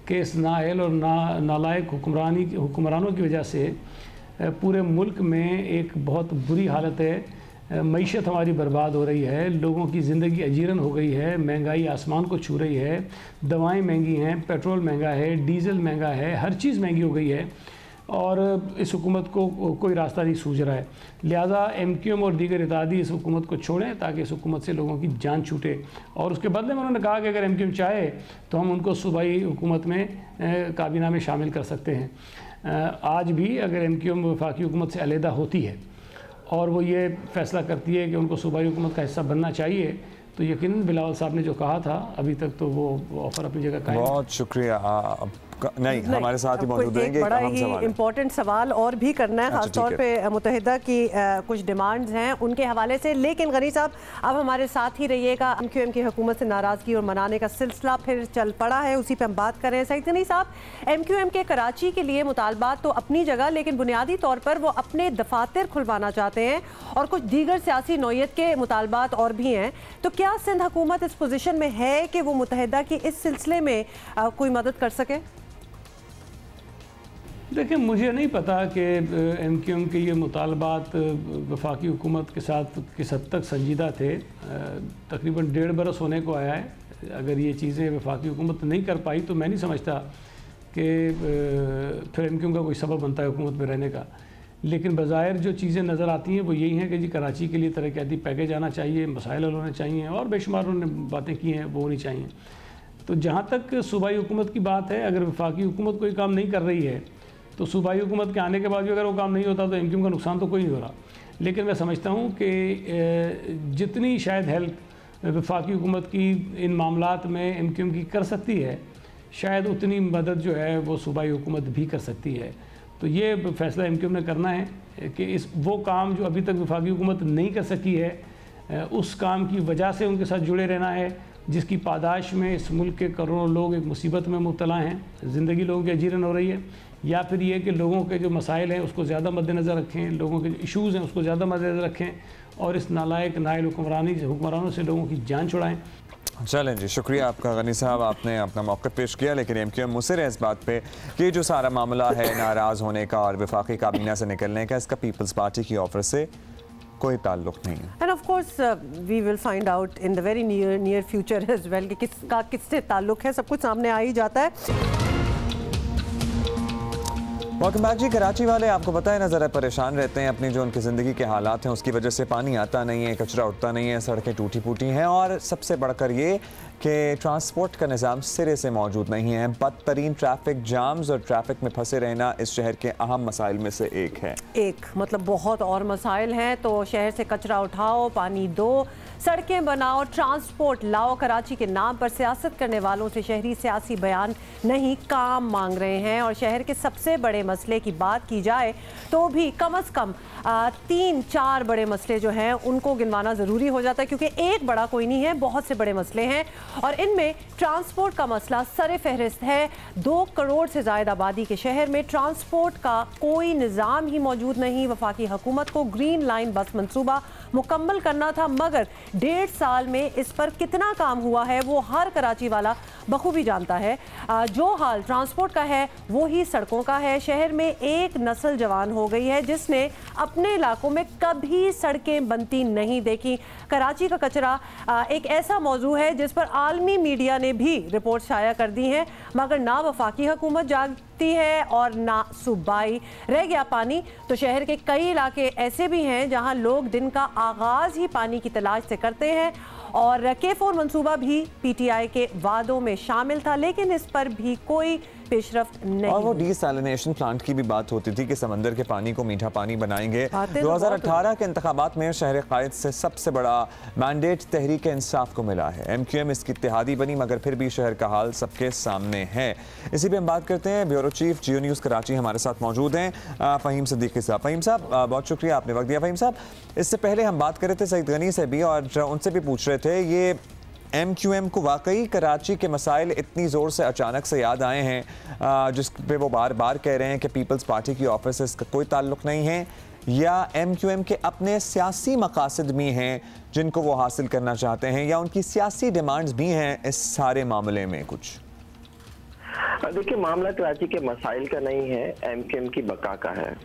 कि इस नाअहल और नालायक हुक्मरानों की वजह से पूरे मुल्क में एक बहुत बुरी हालत है। मईशत हमारी बर्बाद हो रही है, लोगों की ज़िंदगी अजीरन हो गई है, महंगाई आसमान को छू रही है, दवाएं महंगी हैं, पेट्रोल महंगा है, डीज़ल महंगा है, हर चीज़ महंगी हो गई है। और इस हुकूमत को कोई रास्ता नहीं सूझ रहा है। लिहाजा MQM और दीगर इत्तेहादी इस हुकूमत को छोड़ें ताकि इस हुकूमत से लोगों की जान छूटे। और उसके बदले में उन्होंने कहा कि अगर MQM चाहे तो हम उनको सूबाई हुकूमत में काबीना में शामिल कर सकते हैं। आज भी अगर MQM वफाकी हुकूमत से अलहदा होती है और वो ये फ़ैसला करती है कि उनको सूबाई हुकूमत का हिस्सा बनना चाहिए, तो यकीनन बिलावल साहब ने जो कहा था अभी तक तो वो ऑफ़र अपनी जगह कायम। बहुत शुक्रिया। नहीं, हमारे साथ ही मौजूद रहेंगे। बड़ा ही इम्पोर्टेंट सवाल और भी करना है, खासतौर पे मुत्तहिदा की कुछ डिमांड्स हैं उनके हवाले से। लेकिन गनी साहब अब हमारे साथ ही रहिएगा। MQM की हुकूमत से नाराज़गी और मनाने का सिलसिला फिर चल पड़ा है, उसी पर हम बात कर रहे हैं। सईद गनी साहब, MQM के कराची के लिए मुतालबात तो अपनी जगह, लेकिन बुनियादी तौर पर वो अपने दफातर खुलवाना चाहते हैं और कुछ दीगर सियासी नौयत के मुतालबात और भी हैं। तो क्या सिंध हुकूमत इस पोजीशन में है कि वो मुत्तहिदा की इस सिलसिले में कोई मदद कर सके? देखिए, मुझे नहीं पता कि MQM के ये मुतालबात वफाकी हुकूमत के साथ किस हद तक संजीदा थे। तकरीबन 1.5 बरस होने को आया है। अगर ये चीज़ें वफाकी हुकूमत नहीं कर पाई तो मैं नहीं समझता कि फिर MQM का कोई सबब बनता है हुकूमत में रहने का। लेकिन बज़ाहिर जो चीज़ें नज़र आती हैं वो यही हैं कि जी कराची के लिए तरक्याती पैकेज आना चाहिए, मसाइल हल होने चाहिए और बेशुमार उन्होंने बातें की हैं वो होनी चाहिए। तो जहाँ तक सूबाई हुकूमत की बात है, अगर वफाकी हुकूमत कोई काम नहीं कर रही है तो सूबाई हुकूमत के आने के बाद भी अगर वो काम नहीं होता तो MQM का नुकसान तो कोई नहीं हो रहा। लेकिन मैं समझता हूँ कि जितनी शायद हेल्प वफाकी हुकूमत की इन मामलात में MQM की कर सकती है, शायद उतनी मदद जो है वो सूबाई हुकूमत भी कर सकती है। तो ये फ़ैसला MQM ने करना है कि इस वो काम जो अभी तक वफाकी हुकूमत नहीं कर सकी है, उस काम की वजह से उनके साथ जुड़े रहना है, जिसकी पादाश में इस मुल्क के करोड़ों लोग एक मुसीबत में मुब्तला हैं, ज़िंदगी लोगों की अजीरन हो रही है, या फिर ये कि लोगों के जो मसाइल हैं उसको ज़्यादा मद्देनज़र रखें, लोगों के जो इशूज़ हैं उसको ज़्यादा मद्देनज़र रखें और इस नालायक नाइल हुक्मरानों से लोगों की जान छुड़ाएँ। चलें जी, शुक्रिया आपका गनी साहब, आपने अपना मौक़िफ़ पेश किया। लेकिन MQM मुसर है इस बात पे कि जो सारा मामला है नाराज़ होने का और वफाकी काबीना से निकलने का, इसका पीपल्स पार्टी की ऑफर से कोई ताल्लुक नहीं है। And of course we will find out in the very near future as well कि किसका किससे ताल्लुक है, सब कुछ सामने आ ही जाता है। वेलकम बैक जी। कराची वाले आपको पता है ना ज़रा परेशान रहते हैं, अपनी जो उनकी ज़िंदगी के हालात हैं उसकी वजह से पानी आता नहीं है, कचरा उठता नहीं है, सड़कें टूटी फूटी हैं और सबसे बढ़कर ये कि ट्रांसपोर्ट का निज़ाम सिरे से मौजूद नहीं है। बदतरीन ट्रैफिक जाम्स और ट्रैफिक में फंसे रहना इस शहर के अहम मसाइल में से एक है। मतलब बहुत और मसाइल हैं। तो शहर से कचरा उठाओ, पानी दो, सड़कें बनाओ, ट्रांसपोर्ट लाओ। कराची के नाम पर सियासत करने वालों से शहरी सियासी बयान नहीं, काम मांग रहे हैं। और शहर के सबसे बड़े मसले की बात की जाए तो भी कम से कम 3-4 बड़े मसले जो हैं उनको गिनवाना ज़रूरी हो जाता है, क्योंकि एक बड़ा कोई नहीं है, बहुत से बड़े मसले हैं और इनमें ट्रांसपोर्ट का मसला सरे फहरिस्त है। 2 करोड़ से ज़ायद आबादी के शहर में ट्रांसपोर्ट का कोई निज़ाम ही मौजूद नहीं। वफाकी हुकूमत को ग्रीन लाइन बस मंसूबा मुकम्मल करना था, मगर 1.5 साल में इस पर कितना काम हुआ है वो हर कराची वाला बखूबी जानता है। जो हाल ट्रांसपोर्ट का है वो ही सड़कों का है। शहर में एक नस्ल जवान हो गई है जिसने अपने इलाकों में कभी सड़कें बनती नहीं देखी। कराची का कचरा एक ऐसा मौजू है जिस पर आलमी मीडिया ने भी रिपोर्ट शाया कर दी है, मगर ना वफाकी हुकूमत जागती है और ना सूबाई। रह गया पानी, तो शहर के कई इलाके ऐसे भी हैं जहां लोग दिन का आगाज़ ही पानी की तलाश से करते हैं और K4 मंसूबा भी PTI के वादों में शामिल था, लेकिन इस पर भी कोई पेशरफ्त नहीं। और वो डीसैलिनेशन प्लांट की भी बात होती थी कि समंदर के पानी को मीठा पानी बनाएंगे। 2018 के इंतखाबात में शहर कायद से सबसे बड़ा मैंडेट तहरीक इंसाफ को मिला है। MQM इसकी इत्तेहादी बनी, मगर फिर भी शहर का हाल सबके सामने है। इसी पे हम बात करते हैं। ब्यूरो चीफ जियो न्यूज़ कराची हमारे साथ मौजूद हैं, फ़हीम सिद्दीकी साहब। फ़हीम साहब, बहुत शुक्रिया आपने वक्त दिया। फ़हीम साहब, इससे पहले हम बात कर रहे थे सईद गनी से भी और उनसे भी पूछ रहे थे, ये MQM को वाकई कराची के मसाइल इतनी ज़ोर से अचानक से याद आए हैं जिस पे वो बार बार कह रहे हैं कि पीपल्स पार्टी की ऑफिस से इसका कोई ताल्लुक नहीं है, या MQM के अपने सियासी मकासद भी हैं जिनको वो हासिल करना चाहते हैं, या उनकी सियासी डिमांड्स भी हैं इस सारे मामले में? कुछ देखिए, मामला कराची के मसाइल का नहीं है, MQM की बका का है।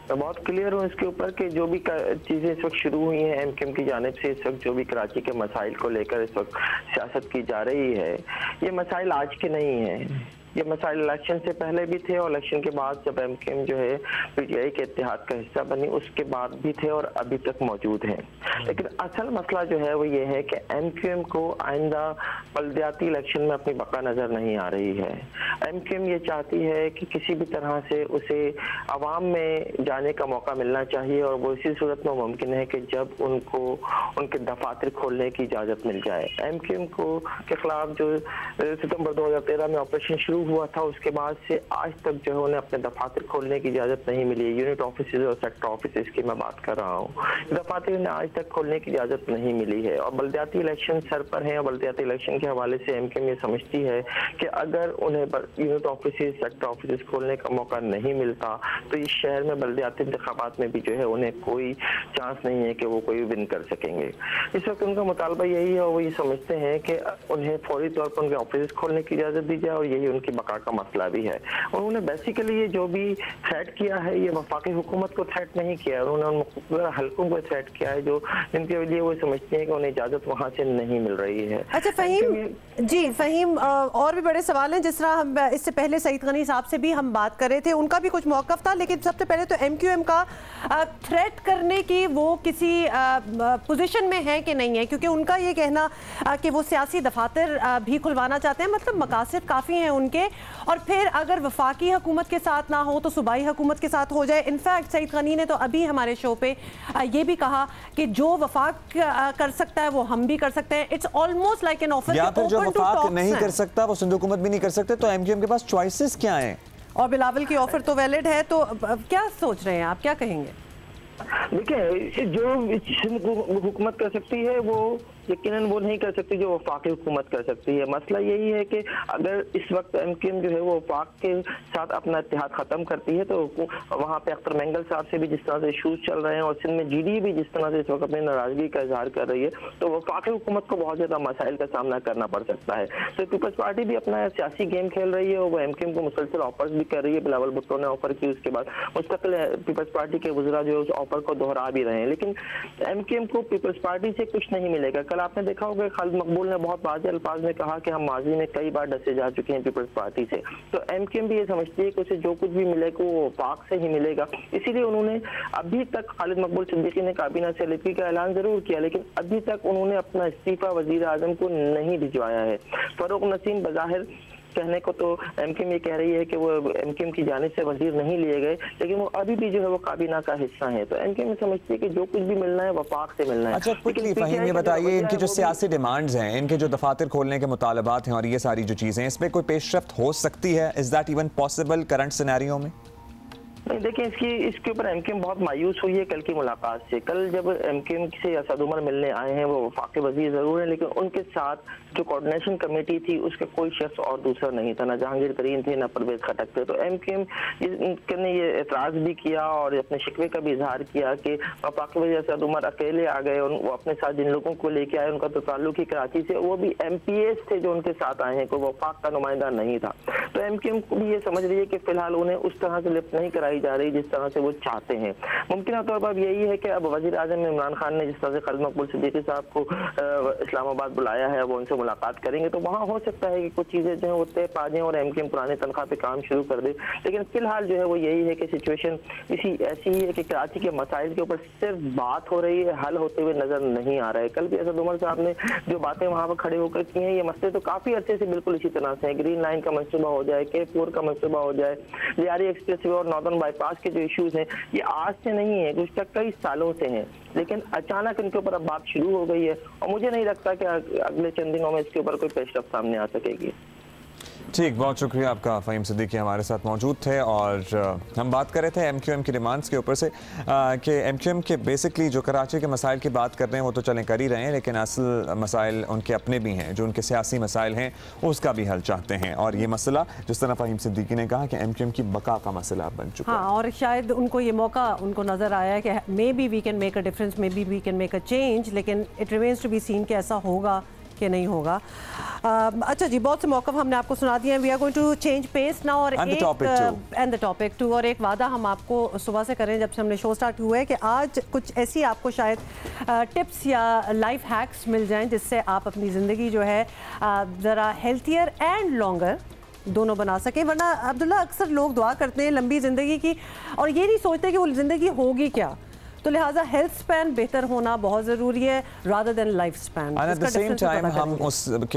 मैं बहुत क्लियर हूँ इसके ऊपर कि जो भी चीज़ें इस वक्त शुरू हुई हैं MQM की जानिब से, इस वक्त जो भी कराची के मसाइल को लेकर इस वक्त सियासत की जा रही है, ये मसाइल आज के नहीं हैं, ये मसाइल इलेक्शन से पहले भी थे और इलेक्शन के बाद जब MKM जो है PTI के इत्तेहाद का हिस्सा बनी उसके बाद भी थे और अभी तक मौजूद हैं। लेकिन असल मसला जो है वो ये है कि MKM को आइंदा बल्दियाती इलेक्शन में अपनी बका नजर नहीं आ रही है। MKM ये चाहती है कि किसी भी तरह से उसे अवाम में जाने का मौका मिलना चाहिए और वो इसी सूरत में मुमकिन है कि जब उनको उनके दफातर खोलने की इजाज़त मिल जाए। MKM को के खिलाफ जो सितंबर 2013 में ऑपरेशन शुरू हुआ था उसके बाद से आज तक जो है उन्हें अपने दफातर खोलने की इजाज़त नहीं मिली है। यूनिट ऑफिस और सेक्टर ऑफिस की मैं बात कर रहा हूँ, दफातर ने आज तक खोलने की इजाज़त नहीं मिली है और बल्दियाती इलेक्शन सर पर है और बल्दियाती इलेक्शन के हवाले से MKM ये समझती है कि अगर उन्हें यूनिट ऑफिस सेक्टर ऑफिस खोलने का मौका नहीं मिलता तो इस शहर में बल्दियाती इंतखाबात में भी जो है उन्हें कोई चांस नहीं है कि वो कोई विन कर सकेंगे। इस वक्त उनका मुतालबा यही है और वो ये समझते हैं कि उन्हें फौरी तौर पर उनके ऑफिस खोलने की इजाज़त दी जाए और यही उनकी बका का मसला भी है। उन्होंने बेसिकली ये जो भी थ्रेट किया है ये वफाकी हुकूमत को थ्रेट नहीं किया, उन्होंने हल्कों को थ्रेट किया है जो जिनके लिए वो समझते हैं कि उन्हें इजाज़त वहाँ से नहीं मिल रही है। अच्छा फ़हीम जी, फ़हीम और भी बड़े सवाल हैं, जिस तरह हम इससे पहले सईद गनी साहब से भी हम बात कर रहे थे, उनका भी कुछ मौक़िफ़ था, लेकिन सबसे पहले तो MQM का थ्रेट करने की वो किसी पोजीशन में है कि नहीं है, क्योंकि उनका ये कहना कि वो सियासी दफातर भी खुलवाना चाहते हैं, मतलब मकासद काफ़ी हैं उनके, और फिर अगर वफाकी हुकूमत के साथ ना हो तो सूबाई हुकूमत के साथ हो जाए। इनफैक्ट सईद गनी ने तो अभी हमारे शो पे ये भी कहा कि जो वफाक कर सकता है वो हम भी कर सकते हैं। It's almost like an offer, या फिर जो वफाक नहीं कर सकता वो सिंध हुकूमत भी नहीं कर सकते, तो MQM के पास चॉइसेस क्या हैं? और बिलावल की ऑफर तो वैलिड है, तो क्या सोच रहे हैं आप, क्या कहेंगे? देखिए, जो हुकूमत कर सकती है वो यकीनन वो नहीं कर सकती जो वफाकी हुकूमत कर सकती है। मसला यही है कि अगर इस वक्त MQM जो है वो वफाक के साथ अपना इत्तेहाद ख़त्म करती है तो वहाँ पे अख्तर मेंगल साहब से भी जिस तरह से इशूज़ चल रहे हैं और सिंध में GD भी जिस तरह से इस वक्त अपनी नाराज़गी का इजहार कर रही है, तो वफाकी हुकूमत को बहुत ज़्यादा मसाइल का सामना करना पड़ सकता है। तो पीपल्स पार्टी भी अपना सियासी गेम खेल रही है और वो MQM को मुसलसल ऑफर्स भी कर रही है। बिलावल भुट्टो ने ऑफर की, उसके बाद मुस्तकिल पीपल्स पार्टी के वज़रा जो है उस ऑफर को दोहरा भी रहे हैं, लेकिन MQM को पीपल्स पार्टी से कुछ नहीं मिलेगा। कल आपने देखा होगा खालिद मकबूल ने बहुत वाज़ेह अल्फाज में कहा कि हम माजी में कई बार डसे जा चुके हैं पीपल्स पार्टी से, तो MQM भी ये समझती है कि उसे जो कुछ भी मिलेगा वो पाक से ही मिलेगा। इसीलिए उन्होंने अभी तक खालिद मकबूल सिद्दीकी ने काबीना से लिपि का ऐलान जरूर किया, लेकिन अभी तक उन्होंने अपना इस्तीफा वजीर आजम को नहीं भिजवाया है। फरूक नसीम बज़ाहिर कहने को तो MQM ये कह रही है कि वो MQM की जानिब से वजीर नहीं लिए गए, लेकिन वो अभी भी जो है वो काबीना का हिस्सा है। तो MQM समझती है कि जो कुछ भी मिलना है वफाक से मिलना है। अच्छा, क्विकली फ़हीम ये बताइए, इनकी जो सियासी डिमांड्स हैं, इनके जो दफातर खोलने के मुतालबात हैं और ये सारी जो चीज़ें, इस पर कोई पेशरफ्त हो सकती है? Is that even possible current scenario में? नहीं, देखिए इसके ऊपर MQM बहुत मायूस हुई है कल की मुलाकात से। कल जब MQM से असद उमर मिलने आए हैं, वो वफाकी वजीर ज़रूर हैं, लेकिन उनके साथ जो कोऑर्डिनेशन कमेटी थी उसका कोई शख्स और दूसरा नहीं था, ना जहांगीर तरीन थे ना परवेज खटक थे। तो MQM ने ये एतराज़ भी किया और अपने शिकवे का भी इजहार किया कि वफाकी वजीर असद उमर अकेले आ गए और वो अपने साथ जिन लोगों को लेके आए उनका तो ताल्लुक ही कराची से, वो भी MPs थे जो उनके साथ आए हैं, कोई वफाक का नुमाइंदा नहीं था। तो MQM को भी ये समझ रही है कि फिलहाल उन्हें उस तरह से लिफ्ट नहीं कराई जा रही जिस तरह से वो चाहते हैं। मुमकिन तौर पर यही है कि अब वजीर आजम इमरान खान ने जिस तरह से खालिद मकबूल सिद्दीकी साहब को इस्लामाबाद बुलाया है, वो उनसे मुलाकात करेंगे, तो वहाँ हो सकता है कि कुछ चीज़ें जो है वो तय पा जाएं और MQM पुराने तनख्वाह पे काम शुरू कर दे। लेकिन फिलहाल जो है वो यही है कि सिचुएशन ऐसी ही है कि कराची के मसाइल के ऊपर सिर्फ बात हो रही है, हल होते हुए नजर नहीं आ रहा है। कल भी असद उमर साहब ने जो बातें वहाँ पर खड़े होकर की हैं, ये मसले तो काफ़ी अर्से से बिल्कुल इसी तरह से है। ग्रीन लाइन का मनसूबा हो जाए, K4 का मनसूबा हो जाए, लियारी एक्सप्रेस वे और नॉर्दर्न बाईपास के जो इश्यूज हैं ये आज से नहीं है, कुछ कई सालों से हैं, लेकिन अचानक इनके ऊपर अब बात शुरू हो गई है और मुझे नहीं लगता कि अगले चंद दिनों में इसके ऊपर कोई पेशरफ्त सामने आ सकेगी। ठीक, बहुत शुक्रिया आपका। फ़हीम सिद्दीकी हमारे साथ मौजूद थे और हम बात कर रहे थे MQM की डिमांड्स के ऊपर से कि MQM के बेसिकली जो कराची के मसाइल की बात कर रहे हैं वो तो चलें कर ही रहे हैं, लेकिन असल मसाइल उनके अपने भी हैं, जो उनके सियासी मसाइल हैं उसका भी हल चाहते हैं। और ये मसला जिस तरह फ़हीम सिद्दीकी ने कहा कि MQM की बका का मसला बन चुका है। हाँ, और शायद उनको ये मौका उनको नज़र आया है कि maybe we can make a difference, maybe we can make a change, लेकिन it remains to be seen कि ऐसा होगा कि नहीं होगा। अच्छा जी, बहुत से मौक़िफ़ हमने आपको सुना दिए हैं। We are going to change pace now और एंड द टॉपिक टू, और एक वादा हम आपको सुबह से करें जब से हमने शो स्टार्ट हुआ है कि आज कुछ ऐसी आपको शायद टिप्स या लाइफ हैक्स मिल जाएं जिससे आप अपनी ज़िंदगी जो है ज़रा हेल्थियर एंड लॉन्गर दोनों बना सकें। वरना अब्दुल्ला अक्सर लोग दुआ करते हैं लंबी ज़िंदगी की और ये नहीं सोचते कि वो ज़िंदगी होगी क्या, तो लिहाजा हेल्थ स्पैन बेहतर होना बहुत ज़रूरी है rather than life span. At the same time हम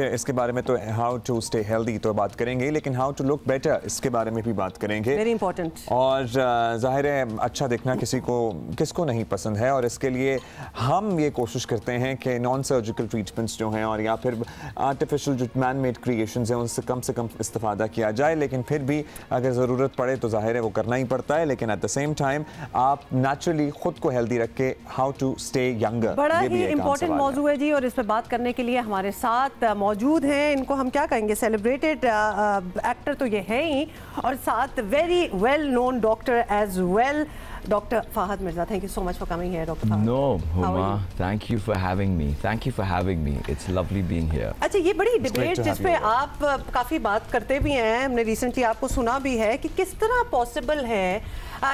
इसके बारे में तो हाउ टू स्टे हेल्दी तो बात करेंगे, लेकिन हाउ टू लुक बेटर इसके बारे में भी बात करेंगे। Very important. और जाहिर है अच्छा दिखना किसको नहीं पसंद है, और इसके लिए हम ये कोशिश करते हैं कि नॉन सर्जिकल ट्रीटमेंट्स जो हैं और या फिर आर्टिफिशियल जो मैन मेड क्रिएशंस हैं उनसे कम से कम इस्तेफादा किया जाए, लेकिन फिर भी अगर ज़रूरत पड़े तो जाहिर है वो करना ही पड़ता है। लेकिन एट द सेम टाइम आप नेचुरली खुद को हेल्दी रख के हाउ टू स्टे यंगर, बड़ा ही इंपॉर्टेंट मौजू है जी। और इस पर बात करने के लिए हमारे साथ मौजूद हैं, इनको हम क्या कहेंगे, सेलिब्रेटेड एक्टर तो ये हैं ही, और साथ very well known doctor as well, doctor Fahad Mirza. Thank you so much for coming here doctor Fahad. No Huma, thank you for having me, thank you for having me, it's lovely being here. अच्छा, ये बड़ी debate जिस पे आप काफ़ी बात करते भी हैं, हमने रिसेंटली आपको सुना भी है कि किस तरह पॉसिबल है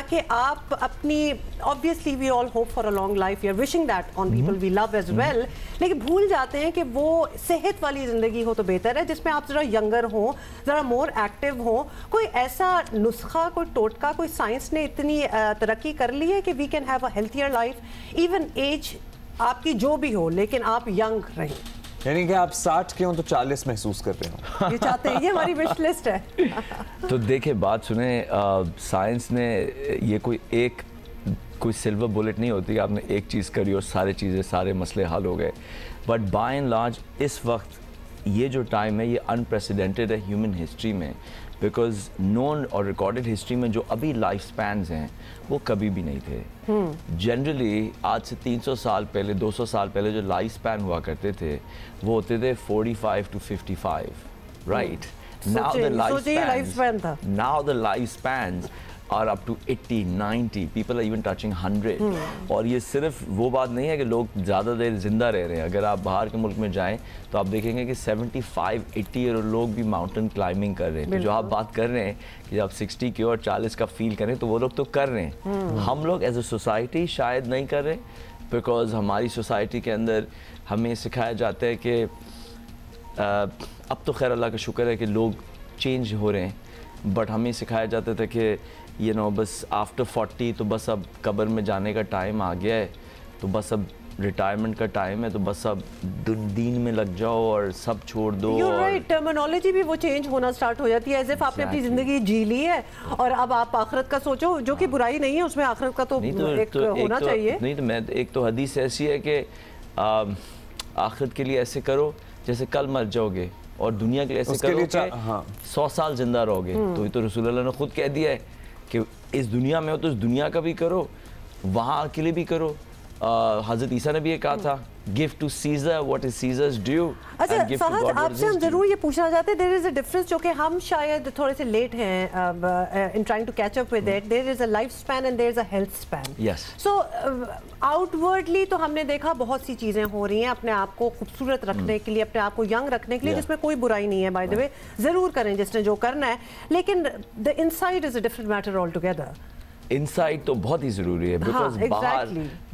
कि आप अपनी, obviously we all hope for a long life, we are wishing that on people we love as well, लेकिन भूल जाते हैं कि वो सेहत वाली ज़िंदगी हो तो बेहतर है, जिसमें आप ज़रा यंगर हो, ज़रा मोर एक्टिव हो। कोई ऐसा नुस्खा, कोई टोटका, कोई साइंस ने इतनी तरक्की कर ली है कि we can have a healthier life even as आपकी जो भी हो, लेकिन आप यंग रहें? यानी कि आप 60 के हो तो 40 महसूस करते हो, ये चाहते हैं, ये हमारी विश लिस्ट है। तो देखिए बात सुने, साइंस ने ये कोई सिल्वर बुलेट नहीं होती, आपने एक चीज़ करी और सारे मसले हल हो गए। बट बाय एंड लार्ज इस वक्त ये जो टाइम है ये अनप्रेसिडेंटेड है ह्यूमन हिस्ट्री में, बिकॉज नोन और रिकॉर्डेड हिस्ट्री में जो अभी लाइफ स्पैन्स हैं वो कभी भी नहीं थे। जनरली आज से 300 साल पहले, 200 साल पहले जो लाइफ स्पैन हुआ करते थे वो होते थे 45 to 55, right? Now the lifespans are up to 80, 90. People are even touching 100. और ये सिर्फ वो बात नहीं है कि लोग ज़्यादा देर जिंदा रह रहे हैं। अगर आप बाहर के मुल्क में जाएं तो आप देखेंगे कि 75, 80 ईयर लोग भी माउंटेन क्लाइंबिंग कर रहे हैं। तो जो आप बात कर रहे हैं कि जब 60 की और 40 का फील करें तो वो लोग तो कर रहे हैं। हम लोग एज ए सोसाइटी शायद नहीं कर रहे, बिकॉज हमारी सोसाइटी के अंदर हमें सिखाया जाता है कि अब तो खैर अल्लाह का शुक्र है कि लोग चेंज हो रहे हैं, बट हमें सिखाया जाता था कि बस आफ्टर 40 तो बस अब कब्र में जाने का टाइम आ गया है, तो बस अब रिटायरमेंट का टाइम है, तो बस अब दीन में लग जाओ और सब छोड़ दो। राइट, टर्मिनोलॉजी भी वो चेंज होना स्टार्ट हो जाती है, एज इफ आपने अपनी ज़िंदगी जी ली है और अब आप आखिरत का सोचो, जो कि बुराई नहीं है, उसमें आखिरत का तो एक होना चाहिए। नहीं तो मैं एक तो हदीस ऐसी है कि आखिरत के लिए ऐसे करो जैसे कल मर जाओगे, और दुनिया के लिए ऐसे करो कि 100 साल जिंदा रहोगे। तो ये तो रसूलुल्लाह ने खुद कह दिया है कि इस दुनिया में हो तो इस दुनिया का भी करो, वहाँ के लिए भी करो। हज़रत ईसा ने भी ये कहा था, give to Caesar what is Caesar's due. अच्छा फहद, आपसे हम जरूर ये पूछना चाहते हैं, देयर इज अ डिफरेंस, जो कि हम शायद थोड़े से लेट हैं in trying to catch up with it. There is a life span and there is a health span. Yes. So outwardly तो हमने देखा बहुत सी चीज़ें हो रही हैं अपने आप को खूबसूरत रखने के लिए, अपने आप को यंग रखने के लिए, जिसमें कोई बुराई नहीं है, बाय द वे ज़रूर करें जिसने जो करना है, लेकिन the inside is a different matter all together. Inside तो बहुत ही ज़रूरी है, बिकॉज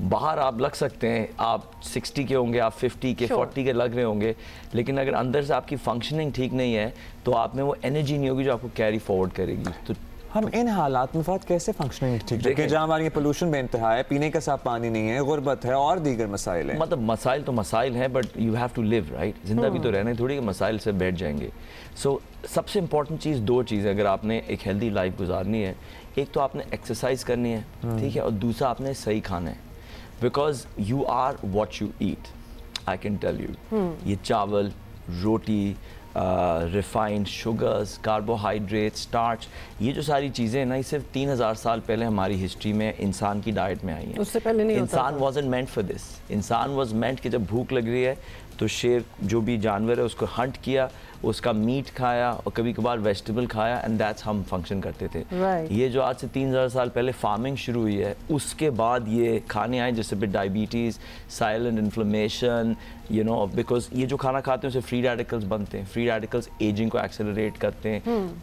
बाहर आप लग सकते हैं, आप 60 के होंगे, आप 50 के 40 के लग रहे होंगे, लेकिन अगर अंदर से आपकी फंक्शनिंग ठीक नहीं है तो आप में वो एनर्जी नहीं होगी जो आपको कैरी फॉरवर्ड करेगी। तो हम इन हालात में फात कैसे फंक्शनिंग ठीक है, जहाँ हमारी पोल्यूशन बेइंतहा है, पीने का साफ पानी नहीं है, गुर्बत है और दीगर मसाइल हैं। मतलब मसाइल तो मसाइल हैं, but you have to live, right? जिंदा भी तो रहना है, थोड़ी कि मसाइल से बैठ जाएंगे। सो सबसे इंपॉर्टेंट चीज़, दो चीज़ें अगर आपने एक हेल्दी लाइफ गुजारनी है, एक तो आपने एक्सरसाइज करनी है, ठीक है, और दूसरा आपने सही खाना है, because you are what you eat. I can tell you, ये चावल, रोटी, रिफाइंड शुगर्स, कार्बोहाइड्रेट, स्टार्च, ये जो सारी चीज़ें हैं ना, ये सिर्फ 3000 साल पहले हमारी हिस्ट्री में इंसान की डाइट में आई हैं। उससे पहले नहीं होता था। इंसान वाज़न्ट मेंट फॉर दिस। इंसान वाज मेंट कि जब भूख लग रही है तो शेर जो भी जानवर है उसको हंट किया, उसका मीट खाया और कभी कभार वेजिटेबल खाया, एंड दैट्स हम फंक्शन करते थे। ये जो आज से 3000 साल पहले फार्मिंग शुरू हुई है, उसके बाद ये खाने आए जैसे भी डायबिटीज़, साइलेंट इन्फ्लेमेशन, बिकॉज ये जो खाना खाते हैं उससे फ्री रेडिकल्स बनते हैं। फ्री रेडिकल्स एजिंग को एक्सेलरेट करते हैं,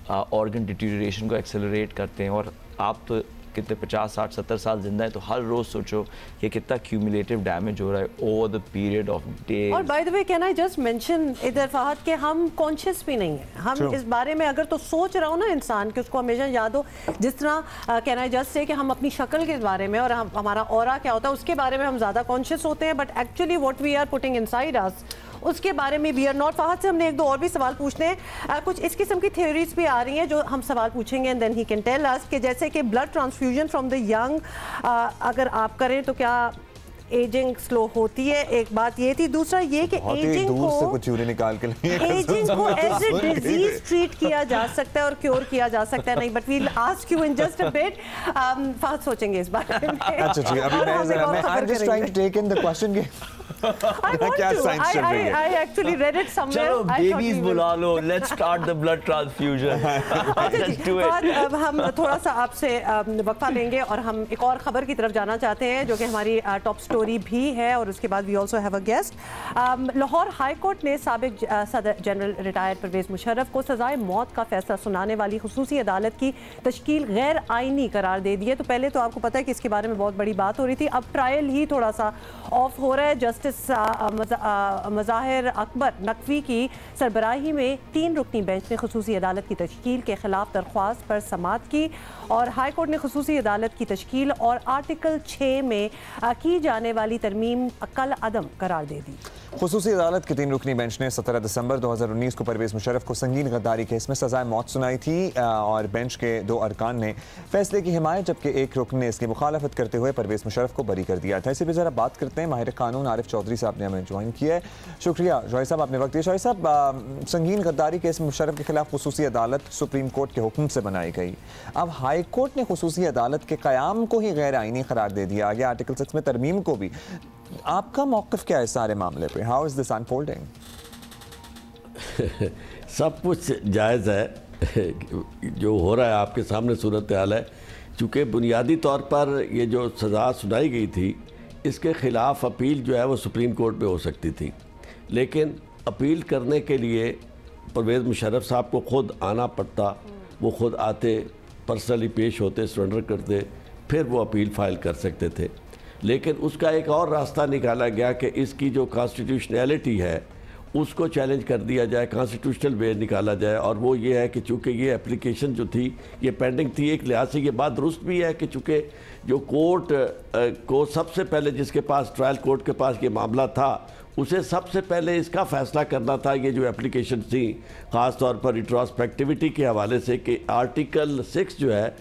ऑर्गन डिटीरिएशन को एक्सेलरेट करते हैं, और आप तो कितने 50, 60, 70 साल जिंदा है, तो हर रोज़ सोचो कि कितना क्यूमुलेटिव डैमेज हो रहा है over the period of days. और by the way can I just mention इधर फहद के हम कॉन्शियस भी नहीं है, हम इस बारे में अगर तो सोच रहा हूँ ना इंसान कि उसको हमेशा याद हो, जिस तरह कैन आई जस्ट से कि हम अपनी शक्ल के बारे में और हमारा ऑरा क्या होता है उसके बारे में हम ज़्यादा कॉन्शियस होते हैं, but actually what we are putting inside us उसके बारे में वी आर नॉट। फहद से हमने एक दो और भी सवाल पूछने हैं, कुछ इस किस्म की थ्योरीज भी आ रही हैं जो हम सवाल पूछेंगे and then he can tell us कि जैसे कि blood transfusion from the young अगर आप करें तो क्या एजिंग स्लो होती है, एक बात ये थी। दूसरा ये कि एजिंग को कुछ यूरिन निकाल के एजिंग को एज ए डिजीज ट्रीट किया जा सकता है और क्योर किया जा सकता है नहीं, but we'll ask you in just a bit. Fahad सोचेंगे इस बारे में। अच्छा जी, अभी मैं I am just trying to take in the question के क्या साइंस चल रही है। I actually read it somewhere. चलो बेबीज बुला लो, let's start the blood transfusion. Let's do it. अब हम थोड़ा सा आपसे वक्फा लेंगे और हम एक और खबर की तरफ जाना चाहते हैं जो कि हमारी टॉप स्टोरी भी है और उसके बाद we also have a guest. Lahore high court ने साबिक सदर जनरल रिटायर्ड परवेज मुशर्रफ को सजाए मौत का फैसला सुनाने वाली खुसूसी अदालत की तश्कील गैर आइनी करार दे दी है। तो पहले तो आपको पता है कि इसके बारे में बहुत बड़ी बात हो रही थी, अब ट्रायल ही थोड़ा सा ऑफ हो रहा है। जस्टिस मज़ाहिर अकबर नकवी की सरबराही में 3 रुकनी बेंच ने खुसूसी अदालत की तश्कील के खिलाफ दरख्वास्त पर समाअत की और हाई कोर्ट ने खुसूसी अदालत की तश्कील और आर्टिकल 6 में की जाने वाली तरमीम कल अदम करार दे दी। खुसूसी अदालत की 3 रुकनी बेंच ने 17 दिसंबर 2019 को परवेज मुशर्रफ को संगीन गद्दारी केस में सजाए मौत सुनाई थी और बेंच के 2 अरकान ने फैसले की हिमायत जबकि 1 रुकन ने इसकी मुखालफत करते हुए परवेज मुशर्रफ को बरी कर दिया था। इसी पर जरा बात करते हैं, माहिर कानून आरिफ चौधरी साहब ने हमें ज्वाइन किया है। शुक्रिया जॉय साहब, आपने वक्त दिया। जॉय साहब, संगीन गद्दारी केस में मुशर्रफ के खिलाफ खुसूसी अदालत सुप्रीम कोर्ट के हुक्म से बनाई गई, अब हाई कोर्ट ने खुसूसी अदालत के क़याम को ही गैर आइनी करार दे दिया, आगे आर्टिकल 6 में तरमीम को भी। आपका मौक़िफ़ क्या है सारे मामले पे? How is this unfolding? सब कुछ जायज़ है, जो हो रहा है आपके सामने सूरत हाल है। चूँकि बुनियादी तौर पर ये जो सज़ा सुनाई गई थी इसके ख़िलाफ़ अपील जो है वो सुप्रीम कोर्ट में हो सकती थी, लेकिन अपील करने के लिए परवेज़ मुशर्रफ साहब को ख़ुद आना पड़ता, वो ख़ुद आते, पर्सनली पेश होते, सरेंडर करते, फिर वो अपील फ़ाइल कर सकते थे। लेकिन उसका एक और रास्ता निकाला गया कि इसकी जो कॉन्स्टिट्यूशनैलिटी है उसको चैलेंज कर दिया जाए, कॉन्स्टिट्यूशनल वे निकाला जाए। और वो ये है कि चूँकि ये एप्लीकेशन जो थी ये पेंडिंग थी, एक लिहाज से ये बात दुरुस्त भी है कि चूँकि जो कोर्ट को सबसे पहले जिसके पास ट्रायल कोर्ट के पास ये मामला था उसे सबसे पहले इसका फ़ैसला करना था। ये जो एप्लीकेशन थी ख़ास तौर पर रिट्रोस्पेक्टिविटी के हवाले से कि आर्टिकल 6 जो है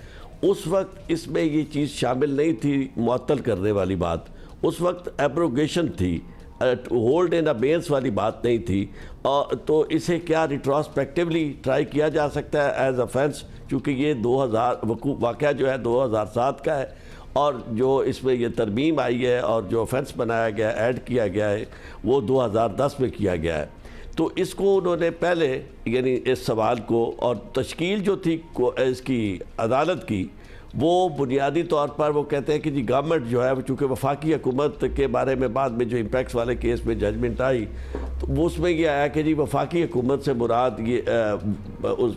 उस वक्त इसमें ये चीज़ शामिल नहीं थी, मुअत्तल करने वाली बात, उस वक्त एब्रोगेशन थी, होल्ड इन अबेंस वाली बात नहीं थी। तो इसे क्या रिट्रोस्पेक्टिवली ट्राई किया जा सकता है एज ऑफेंस, चूँकि ये 2000 वाक़या जो है 2007 का है और जो इसमें ये तरमीम आई है और जो ऑफेंस बनाया गया ऐड किया गया है वो 2010 में किया गया है। तो इसको उन्होंने पहले यानी इस सवाल को और तश्कील जो थी इसकी अदालत की वो बुनियादी तौर पर वो कहते हैं कि जी गवर्नमेंट जो है वो चूँकि वफाकी हुकूमत के बारे में बाद में जो इम्पैक्ट्स वाले केस में जजमेंट आई तो वो उसमें ये आया कि जी वफाकी हुकूमत से मुराद ये उस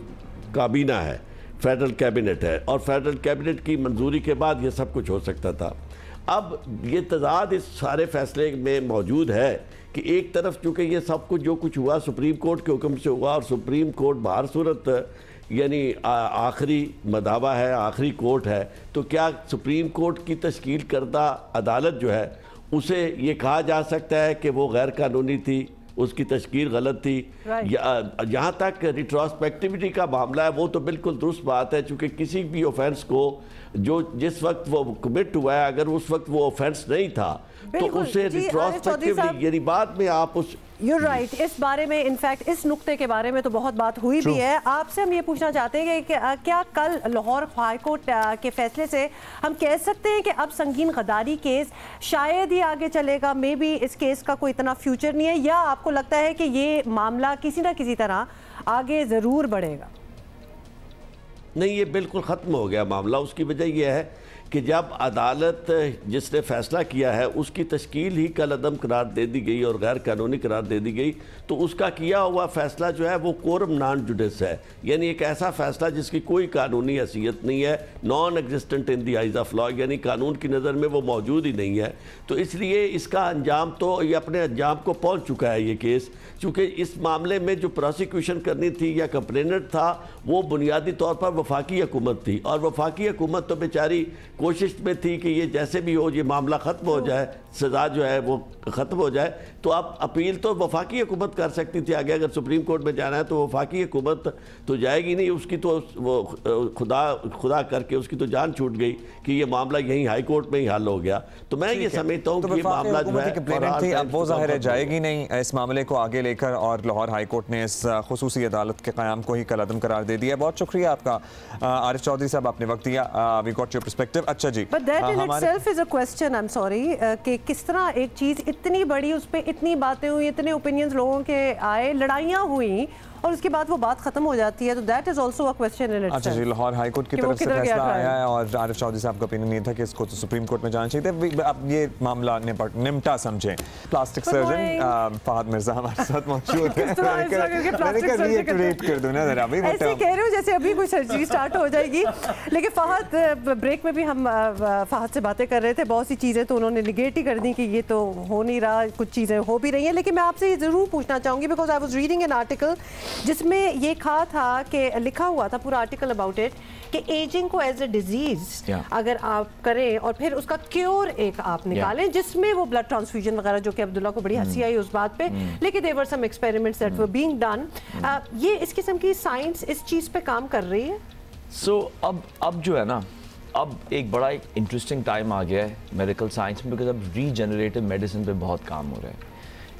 काबीना है, फेडरल कैबिनेट है और फेडरल कैबिनेट की मंजूरी के बाद ये सब कुछ हो सकता था। अब ये तजाद इस सारे फैसले में मौजूद है कि एक तरफ चूँकि ये सब कुछ जो कुछ हुआ सुप्रीम कोर्ट के हुक्म से हुआ और सुप्रीम कोर्ट बाहर सूरत यानी आखिरी मदावा है, आखिरी कोर्ट है, तो क्या सुप्रीम कोर्ट की तश्कील करदा अदालत जो है उसे ये कहा जा सकता है कि वो गैर कानूनी थी, उसकी तश्कील गलत थी? जहाँ तक रिट्रोस्पेक्टिविटी का मामला है वो तो बिल्कुल दुरुस्त बात है, चूँकि किसी भी ऑफेंस को जो जिस वक्त वो कमिट हुआ है अगर उस वक्त वो ऑफेंस नहीं था तो उसे रिट्रोस्पेक्टिवली यानी बाद में आप उस You're right. इस बारे में इनफैक्ट इस नुक्ते के बारे में तो बहुत बात हुई भी है। आपसे हम ये पूछना चाहते हैं कि क्या कल लाहौर हाई कोर्ट के फैसले से हम कह सकते हैं कि अब संगीन गद्दारी केस शायद ही आगे चलेगा, मे बी इस केस का कोई इतना फ्यूचर नहीं है, या आपको लगता है कि ये मामला किसी ना किसी तरह आगे ज़रूर बढ़ेगा? नहीं, ये बिल्कुल ख़त्म हो गया मामला। उसकी वजह यह है कि जब अदालत जिसने फ़ैसला किया है उसकी तश्कील ही कल अदम करार दे दी गई और गैर कानूनी करार दे दी गई, तो उसका किया हुआ फ़ैसला जो है वो कोरम नॉन जुडिस है, यानी एक ऐसा फ़ैसला जिसकी कोई कानूनी हैसियत नहीं है, non existent in the eyes of law, यानी कानून की नज़र में वो मौजूद ही नहीं है। तो इसलिए इसका अंजाम तो ये अपने अंजाम को पहुँच चुका है ये केस, चूँकि इस मामले में जो प्रोसिक्यूशन करनी थी या कंप्लेनेंट था वो बुनियादी तौर पर वफाकी हुकूमत थी, और वफाकी हुकूमत तो बेचारी कोशिश में थी कि ये जैसे भी हो ये मामला ख़त्म हो जाए, सज़ा जो है वो ख़त्म हो जाए। तो अब अपील तो वफाकी हुकूमत कर सकती थी आगे, अगर सुप्रीम कोर्ट में जाना है तो वफाकी हुकूमत तो जाएगी नहीं, उसकी तो वो खुदा करके उसकी तो जान छूट गई कि ये मामला यहीं हाई कोर्ट में ही हल हो गया। तो मैं ये समझता हूँ कि ये मामला जो है अब वो ज़ाहिर है जाएगी नहीं इस मामले को आगे लेकर, और लाहौर हाई कोर्ट ने इस खुसूसी अदालत के क़याम को ही कलअदम करार दे दिया। बहुत शुक्रिया आपका आरिफ चौधरी साहब, आपने वक्त दिया, वी गॉट योर पर्सपेक्टिव। अच्छा जी, but that in itself is a question, I am sorry, कि किस तरह एक चीज़ इतनी बड़ी, उस पर इतनी बातें हुई, इतने ओपिनियंस लोगों के आए, लड़ाइयाँ हुई और उसके बाद वो बात खत्म हो जाती है, तो that is also a question in itself. अच्छा जी, लाहौर हाई कोर्ट की तरफ से फैसला आया है और आरिफ चौधरी साहब का ओपिनियन ये था कि इसको तो सुप्रीम कोर्ट में जाना चाहिए था। अब ये मामला निमटा समझें। प्लास्टिक सर्जन फहद मिर्जा हमारे साथ मौजूद है। मैंने कहा रीइटरेट कर दूं ना जरा, ऐसे कह रहे हो जैसे अभी कोई सर्जरी स्टार्ट हो जाएगी। लेकिन फहद, ब्रेक में भी हम फहद से बातें कर रहे थे, बहुत सी चीज़ें तो उन्होंने निगेट ही कर दी कि ये तो हो नहीं रहा, कुछ चीज़ें हो भी रही हैं। लेकिन मैं आपसे ये ज़रूर पूछना चाहूँगी, because I was reading an article जिसमें ये कहा था कि लिखा हुआ था पूरा आर्टिकल अबाउट इट कि एजिंग को एज ए डिजीज अगर आप करें और फिर उसका क्योर एक आप निकालें, जिसमें वो ब्लड ट्रांसफ्यूजन वगैरह, जो कि अब्दुल्ला को बड़ी हंसी आई उस बात पे, लेकिन there were some experiments that were being done. ये इस किस्म की साइंस इस चीज़ पे काम कर रही है। सो अब जो है ना, अब एक बड़ा इंटरेस्टिंग टाइम आ गया है मेडिकल साइंस में, बिकॉज अब रीजनरेटिव मेडिसिन पे बहुत काम हो रहा है।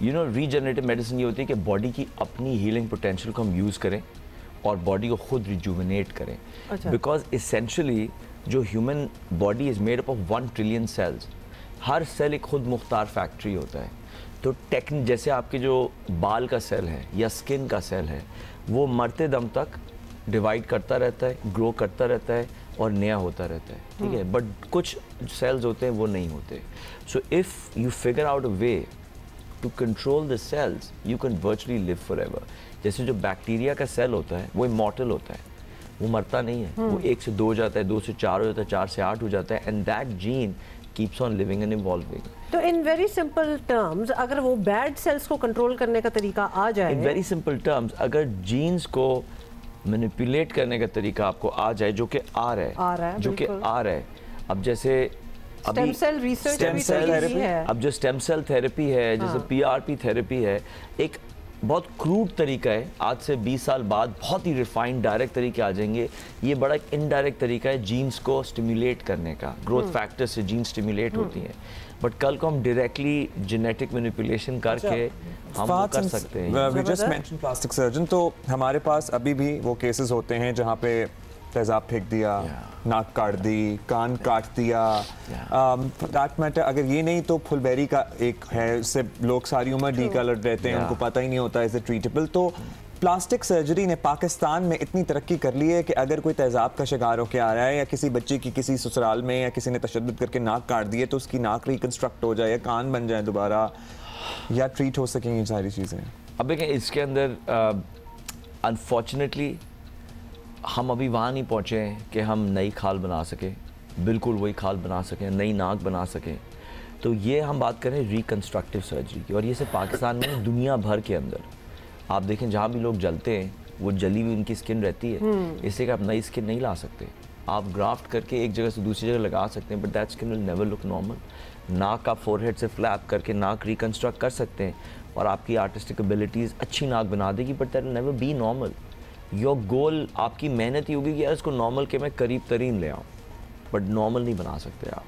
यू नो, रीजनरेटिव मेडिसिन ये होती है कि बॉडी की अपनी हीलिंग पोटेंशियल को हम यूज़ करें और बॉडी को खुद रिजुविनेट करें। बिकॉज इसेंशली जो human body is made up of 1 trillion cells, हर सेल एक खुद मुख्तार फैक्ट्री होता है। तो जैसे आपके जो बाल का सेल है या स्किन का सेल है, वो मरते दम तक डिवाइड करता रहता है, ग्रो करता रहता है और नया होता रहता है, ठीक है। बट कुछ सेल्स होते हैं वो नहीं होते। So if you figure out a way to control the cells, you can virtually live forever. जैसे जो बैक्टीरिया का सेल होता है वो इमॉर्टल होता है, वो मरता नहीं है, वो 1 से 2 हो जाता है, 2 से 4 हो जाता है, 4 से 8 हो जाता है, and that gene keeps on living and evolving. तो in very simple terms, अगर वो बैड सेल्स को कंट्रोल करने का तरीका आ जाए, in very simple terms, अगर जीन्स को मैनिपुलेट करने का तरीका आपको आ जाए, जो कि आ रहा है, अब जैसे स्टेम सेल रिसर्च थेरेपी है, अब जो स्टेम सेल थेरेपी है, जैसे PRP थेरेपी है, एक बहुत क्रूड तरीका है। आज से 20 साल बाद बहुत ही रिफाइंड डायरेक्ट तरीके आ जाएंगे। ये बड़ा एक इनडायरेक्ट तरीका है जीन्स को स्टिमुलेट करने का, ग्रोथ फैक्टर से जीन्स स्टिमुलेट होती हैं। बट कल को हम डायरेक्टली जेनेटिक मैनिपुलेशन करके हम वो कर सकते हैं। We just mention plastic surgeon, तो हमारे पास अभी भी वो केसेस होते हैं जहाँ पे तेजाब फेंक दिया, नाक काट दी, कान काट दिया। दैट मैटर, अगर ये नहीं तो फुलबेरी का एक है, उससे लोग सारी उम्र डीकलर्ड रहते हैं, उनको पता ही नहीं होता इज इट ट्रीटेबल। तो प्लास्टिक सर्जरी ने पाकिस्तान में इतनी तरक्की कर ली है कि अगर कोई तेजाब का शिकार होकर आ रहा है या किसी बच्चे की किसी ससुराल में या किसी ने तशद्दुद करके नाक काट दी है, तो उसकी नाक रिकन्स्ट्रक्ट हो जाए या कान बन जाए दोबारा, या ट्रीट हो सकेंगी सारी चीज़ें। अब देखें, इसके अंदर अनफॉर्चुनेटली हम अभी वहाँ नहीं पहुँचे हैं कि हम नई खाल बना सकें, बिल्कुल वही खाल बना सकें, नई नाक बना सकें। तो ये हम बात करें रिकन्स्ट्रक्टिव सर्जरी की, और ये सिर्फ पाकिस्तान में, दुनिया भर के अंदर आप देखें जहाँ भी लोग जलते हैं वो जली हुई उनकी स्किन रहती है, इससे कि आप नई स्किन नहीं ला सकते। आप ग्राफ्ट करके एक जगह से दूसरी जगह लगा सकते हैं, but that skin will never look normal. नाक आप फोरहेड से फ्लैप करके नाक रिकन्स्ट्रक्ट कर सकते हैं और आपकी आर्टिस्टिक एबिलिटीज़ अच्छी नाक बना देगी, but that will never be normal. Your goal, आपकी मेहनत ही होगी कि यार इसको नॉर्मल के मैं करीब तरीन ले आऊँ, बट नॉर्मल नहीं बना सकते आप।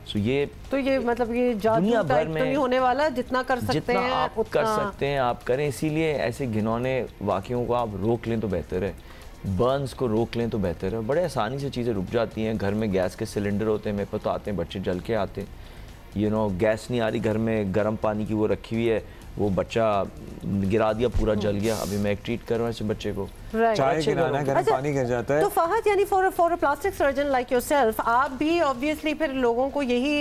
सो ये मतलब ये जादू टाइप तो नहीं होने वाला, जितना कर सकते हैं आप कर सकते हैं आप करें। इसीलिए ऐसे घिनौने वाक़ियों को आप रोक लें तो बेहतर है, बर्न्स को रोक लें तो बेहतर है। बड़े आसानी से चीज़ें रुक जाती हैं। घर में गैस के सिलेंडर होते हैं, मेरे पास तो आते हैं, बच्चे जल के आते हैं, यू नो, गैस नहीं आ रही घर में, गर्म पानी की वो रखी हुई है, वो बच्चा गिरा दिया, पूरा जल गया। अभी मैं एक ट्रीट कर रहा हूँ ऐसे बच्चे को, चाय गिराना, गर्म पानी गिर जाता है। तो फहद, यानी for a plastic surgeon like yourself, आप भी ऑब्वियसली फिर लोगों को यही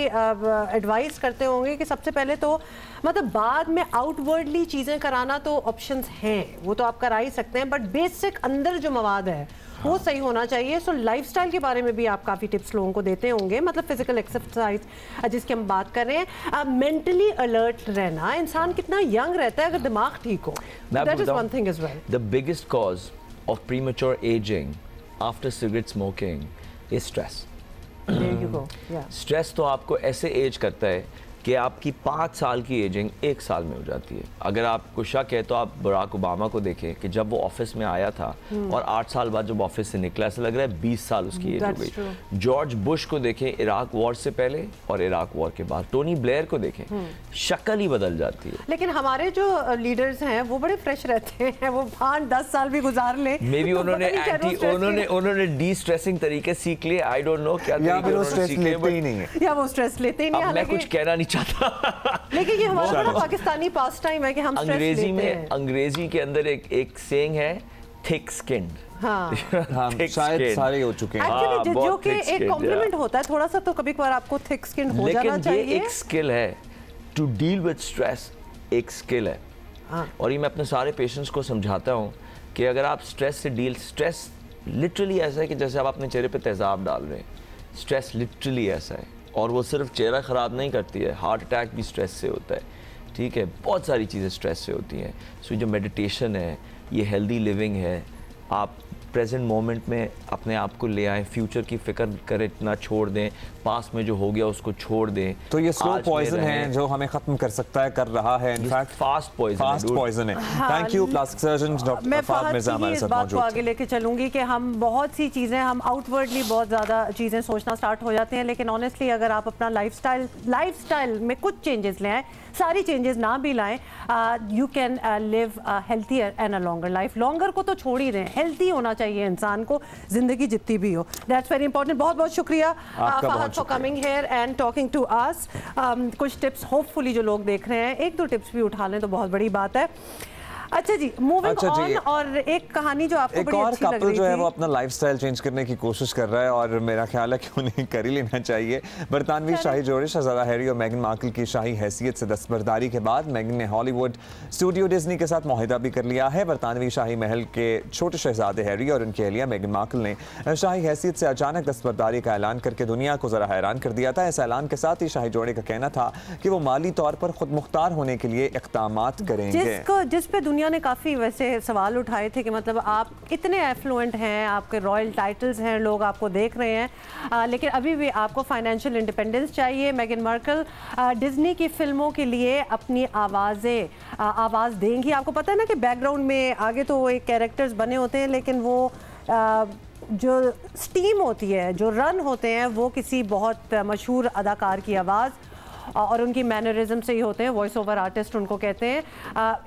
एडवाइस करते होंगे कि सबसे पहले तो मतलब बाद में आउटवर्डली चीज़ें कराना तो ऑप्शंस हैं, वो तो आप करा ही सकते हैं, बट बेसिक अंदर जो मवाद है वो सही होना चाहिए। सो लाइफस्टाइल के बारे में भी आप काफ़ी टिप्स लोगों को देते होंगे, मतलब फिजिकल एक्सरसाइज जिसकी हम बात कर रहे हैं। मेंटली अलर्ट रहना, इंसान कितना यंग रहता है अगर दिमाग ठीक हो, that is one thing as well. The biggest cause of premature ageing after cigarette smoking is stress. Stress तो आपको ऐसे एज करता है कि आपकी 5 साल की एजिंग 1 साल में हो जाती है। अगर आपको शक है तो आप बराक ओबामा को देखें कि जब वो ऑफिस में आया था और 8 साल बाद जब ऑफिस से निकला, ऐसा लग रहा है 20 साल उसकी एज हो गई। जॉर्ज बुश को देखें इराक वॉर से पहले और इराक वॉर के बाद, टोनी ब्लेयर को देखें, शक्ल ही बदल जाती है। लेकिन हमारे जो लीडर्स हैं वो बड़े फ्रेश रहते हैं, वो 5-10 साल भी गुजार ले। मे बी उन्होंने डी स्ट्रेसिंग तरीके सीख लिए, आई डोंट नो क्या, या वो स्ट्रेस लेते ही नहीं है, या वो स्ट्रेस लेते ही नहीं है। मैं कुछ कहना नहीं चाहता लेकिन ये हमारा पाकिस्तानी पास टाइम है कि हम अंग्रेजी में, अंग्रेजी के अंदर एक सेइंग है थिक स्किन्ड। हाँ, शायद सारे हो चुके हैं एक्चुअली, जो कि एक कॉम्प्लीमेंट होता है थोड़ा सा, तो कभी-कभार आपको थिक स्किन हो जाना चाहिए। लेकिन ये एक स्किल है, टू डील विद स्ट्रेस एक स्किल है। और ये मैं अपने सारे पेशेंट्स को समझाता हूँ कि अगर आप स्ट्रेस से डील, स्ट्रेस लिटरली ऐसा है कि जैसे आप अपने चेहरे पे तेजाब डाल रहे हैं, स्ट्रेस लिटरली ऐसा है। और वो सिर्फ चेहरा ख़राब नहीं करती है, हार्ट अटैक भी स्ट्रेस से होता है, ठीक है, बहुत सारी चीज़ें स्ट्रेस से होती हैं। सो जो मेडिटेशन है, ये हेल्दी लिविंग है, आप प्रेजेंट मोमेंट में अपने आप को ले आएँ, फ्यूचर की फिक्र करें ना, छोड़ दें, पास में जो हो गया उसको छोड़ दें। तो ये स्लो पॉइजन है जो हमें खत्म कर सकता है, कर रहा है, इनफैक्ट फास्ट पॉइजन है। Thank you plastic surgeon doctor Fahad Mirza हमारे साथ मौजूद हैं। आगे लेके चलूंगी कि हम बहुत सी चीज़ें, हम आउटवर्डली बहुत ज़्यादा चीज़ें सोचना स्टार्ट हो जाते हैं, लेकिन ऑनेस्टली अगर आप अपना लाइफस्टाइल में कुछ चेंजेस ले आए, सारी चेंजेस ना भी लाएं, you can live healthier and a longer life. Longer को तो छोड़ ही दें, हेल्थी होना चाहिए इंसान को, जिंदगी जितनी भी हो। That's very important. बहुत बहुत शुक्रिया Fahad for coming here and talking to us. कुछ टिप्स होपफुली जो लोग देख रहे हैं 1-2 टिप्स भी उठा लें तो बहुत बड़ी बात है। अच्छा जी, मूविंग ऑन, और एक कहानी जो आपको बड़ी अच्छी लग रही थी। कपल जो है वो अपना लाइफस्टाइल चेंज करने की कोशिश कर रहा है और मेरा ख्याल है कि उन्हें कर ही लेना चाहिए। बरतानवी शाही जोड़े शहजादा हैरी और मेगन मार्कल की शाही हैसियत से दस्तबरदारी के बाद मेगन ने हॉलीवुड स्टूडियो डिज्नी के साथ मुआहिदा भी कर लिया है। बरतानवी शाही महल के छोटे शहजादे हैरी और उनकी अहलिया मेगन मार्कल ने शाही हैसियत से अचानक दस्तबरदारी का ऐलान करके दुनिया को जरा हैरान कर दिया था। इस ऐलान के साथ ही शाही जोड़े का कहना था कि वो माली तौर पर खुद मुख्तार होने के लिए इक़दामात करेंगे, जिस पे दुनिया ने काफ़ी वैसे सवाल उठाए थे कि मतलब आप इतने एफ्लुएंट हैं, आपके रॉयल टाइटल्स हैं, लोग आपको देख रहे हैं, लेकिन अभी भी आपको फाइनेंशियल इंडिपेंडेंस चाहिए। मेगन मार्कल डिज्नी की फिल्मों के लिए अपनी आवाज़ देंगी। आपको पता है ना कि बैकग्राउंड में आगे तो वो एक कैरेक्टर्स बने होते हैं, लेकिन वो जो स्टीम होती है, जो रन होते हैं, वो किसी बहुत मशहूर अदाकार की आवाज़ और उनकी मैनरिज्म से ही होते हैं। वॉइस ओवर आर्टिस्ट उनको कहते हैं।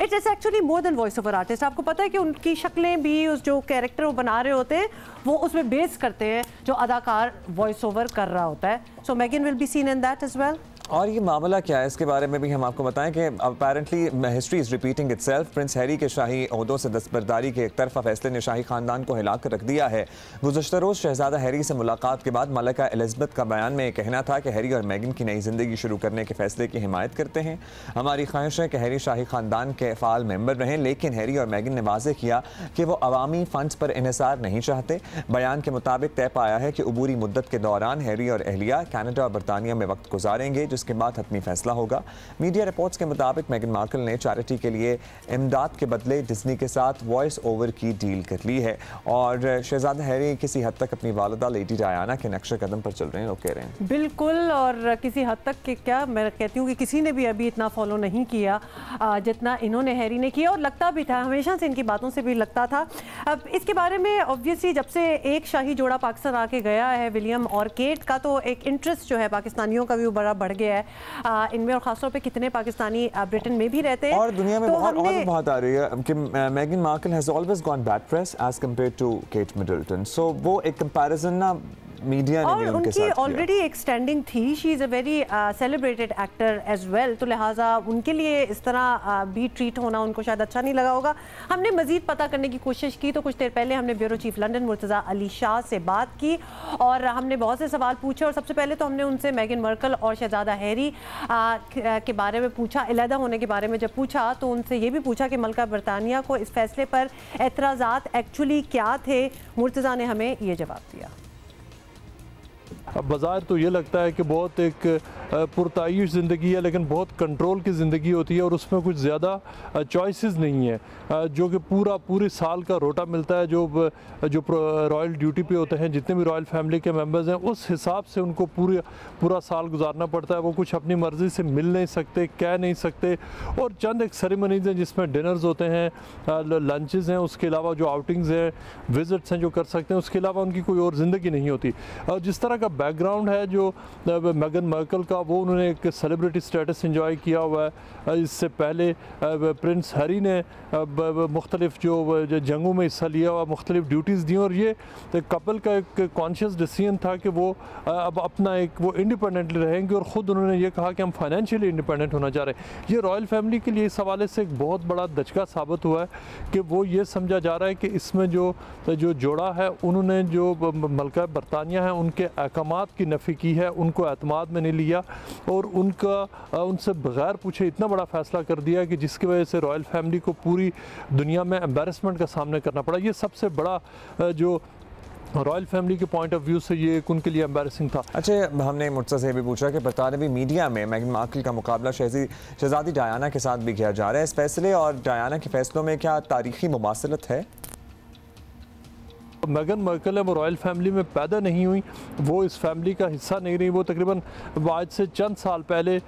It is actually more than voice over artist. आपको पता है कि उनकी शक्लें भी, उस जो कैरेक्टर वो बना रहे होते हैं, वो उसमें बेस करते हैं जो अदाकार वॉइस ओवर कर रहा होता है। सो मेगन will be seen in that as well. और ये मामला क्या है, इसके बारे में भी हम आपको बताएं कि apparently history is repeating itself. Prince Harry के शाही ओहदों से दस्तबरदारी के एक तरफा फैसले ने शाही खानदान को हिला कर रख दिया है। गुज़श्ता रोज़ शहजादा हैरी से मुलाकात के बाद मलिका एलिज़ाबेथ का बयान में कहना था कि हैरी और मेगन की नई ज़िंदगी शुरू करने के फैसले की हिमायत करते हैं। हमारी ख्वाहिश है कि हैरी शाही खानदान के फ़ाल मेंबर रहें, लेकिन हैरी और मेगन ने वाज़ेह किया कि वो अवामी फ़ंड्स पर इन्हिसार नहीं चाहते। बयान के मुताबिक तय पाया है कि अबूरी मुद्दत के दौरान हैरी और अहलिया कनाडा और बरतानिया में वक्त गुजारेंगे, जिसके बाद हतमी फैसला होगा। मीडिया रिपोर्ट्स के मुताबिक मेगन मार्कल ने चैरिटी के लिए इमदाद के बदले डिज्नी के साथ वॉइस ओवर की डील कर ली है और शहजादा हैरी किसी हद तक अपनी वालिदा लेडी डायना के नक्शे कदम पर चल रहे हैं, लोग कह रहे हैं। बिल्कुल, और किसी हद तक के क्या, मैं कहती हूँ कि किसी ने भी अभी इतना फॉलो नहीं किया जितना इन्होंने हैरी ने किया, और लगता भी था, हमेशा से इनकी बातों से भी लगता था। अब इसके बारे में ऑब्वियसली जब से एक शाही जोड़ा पाकिस्तान आके गया है, विलियम और केट का, तो एक इंटरेस्ट जो है पाकिस्तानियों का भी बड़ा बढ़ गया है इनमें, और खासतौर पे कितने पाकिस्तानी ब्रिटेन में भी रहते हैं और दुनिया में बहुत आ रही है कि मेगन Markle has always gone bad press as compared to Kate Middleton. So वो एक कंपैरिजन ना मीडिया ने भी उनके साथ किया। ऑलरेडी एक स्टैंडिंग थी, she is a very celebrated actor as well, तो लिहाजा उनके लिए इस तरह भी ट्रीट होना उनको शायद अच्छा नहीं लगा होगा। हमने मजीद पता करने की कोशिश की, तो कुछ देर पहले हमने bureau chief London Murtaza Ali Shah से बात की और हमने बहुत से सवाल पूछे। और सबसे पहले तो हमने उनसे मेगन मार्कल और शहजादा हैरी के बारे में पूछा, अलहदा होने के बारे में जब पूछा तो उनसे ये भी पूछा कि मलका बरतानिया को इस फैसले पर एतराज़ात एक्चुअली क्या थे। मुर्तज़ा ने हमें ये जवाब दिया। अब बाज़ार तो ये लगता है कि बहुत एक पुरताइश ज़िंदगी है, लेकिन बहुत कंट्रोल की ज़िंदगी होती है और उसमें कुछ ज़्यादा चॉइसेस नहीं है, जो कि पूरे साल का रोटा मिलता है। जो रॉयल ड्यूटी पे होते हैं, जितने भी रॉयल फैमिली के मेंबर्स हैं, उस हिसाब से उनको पूरा साल गुजारना पड़ता है। वो कुछ अपनी मर्ज़ी से मिल नहीं सकते, कह नहीं सकते, और चंद एक सेरेमनीज़ हैं जिसमें डिनर्स होते हैं, लंचेस हैं, उसके अलावा जो आउटिंग्स हैं, विज़िट्स हैं जो कर सकते हैं, उसके अलावा उनकी कोई और ज़िंदगी नहीं होती। और जिस तरह का बैकग्राउंड है जो मेगन मार्कल का, वो उन्होंने एक सेलिब्रिटी स्टेटस एंजॉय किया हुआ है। इससे पहले प्रिंस हैरी ने मुख्तलिफ जो जंगों में हिस्सा लिया हुआ, मुख्तलिफ ड्यूटीज़ दी, और ये कपल का एक कॉन्शियस डिसीजन था कि वो अब अपना एक वो इंडिपेंडेंटली रहेंगे, और ख़ुद उन्होंने ये कहा कि हम फाइनेंशियली इंडिपेंडेंट होना चाह रहे हैं। ये रॉयल फैमिली के लिए इस हवाले से एक बहुत बड़ा दचका साबित हुआ है कि वो ये समझा जा रहा है कि इसमें जो जोड़ा है, उन्होंने जो मलका बरतानिया है उनके अहकामात की नफ़ी की है, उनको एतमाद में नहीं लिया और उनसे बगैर पूछे इतना बड़ा फ़ैसला कर दिया कि जिसकी वजह से रॉयल फैमिली को पूरी दुनिया में एम्बैरसमेंट का सामना करना पड़ा। ये सबसे बड़ा जो रॉयल फैमिली के पॉइंट ऑफ व्यू से ये उनके लिए एम्बैरसिंग था। अच्छा, हमने मुर्तज़ा से भी पूछा कि बरतानवी मीडिया में मेगन मार्कल का मुकाबला शहज़ादी डायना के साथ भी किया जा रहा है। इस फैसले और डायना के फैसलों में क्या तारीखी मुमासलत है? मेगन मार्कल है, वो रॉयल फैमिली में पैदा नहीं हुई, वो इस फैमिली का हिस्सा नहीं रही। वो तकरीबन आज से चंद साल पहले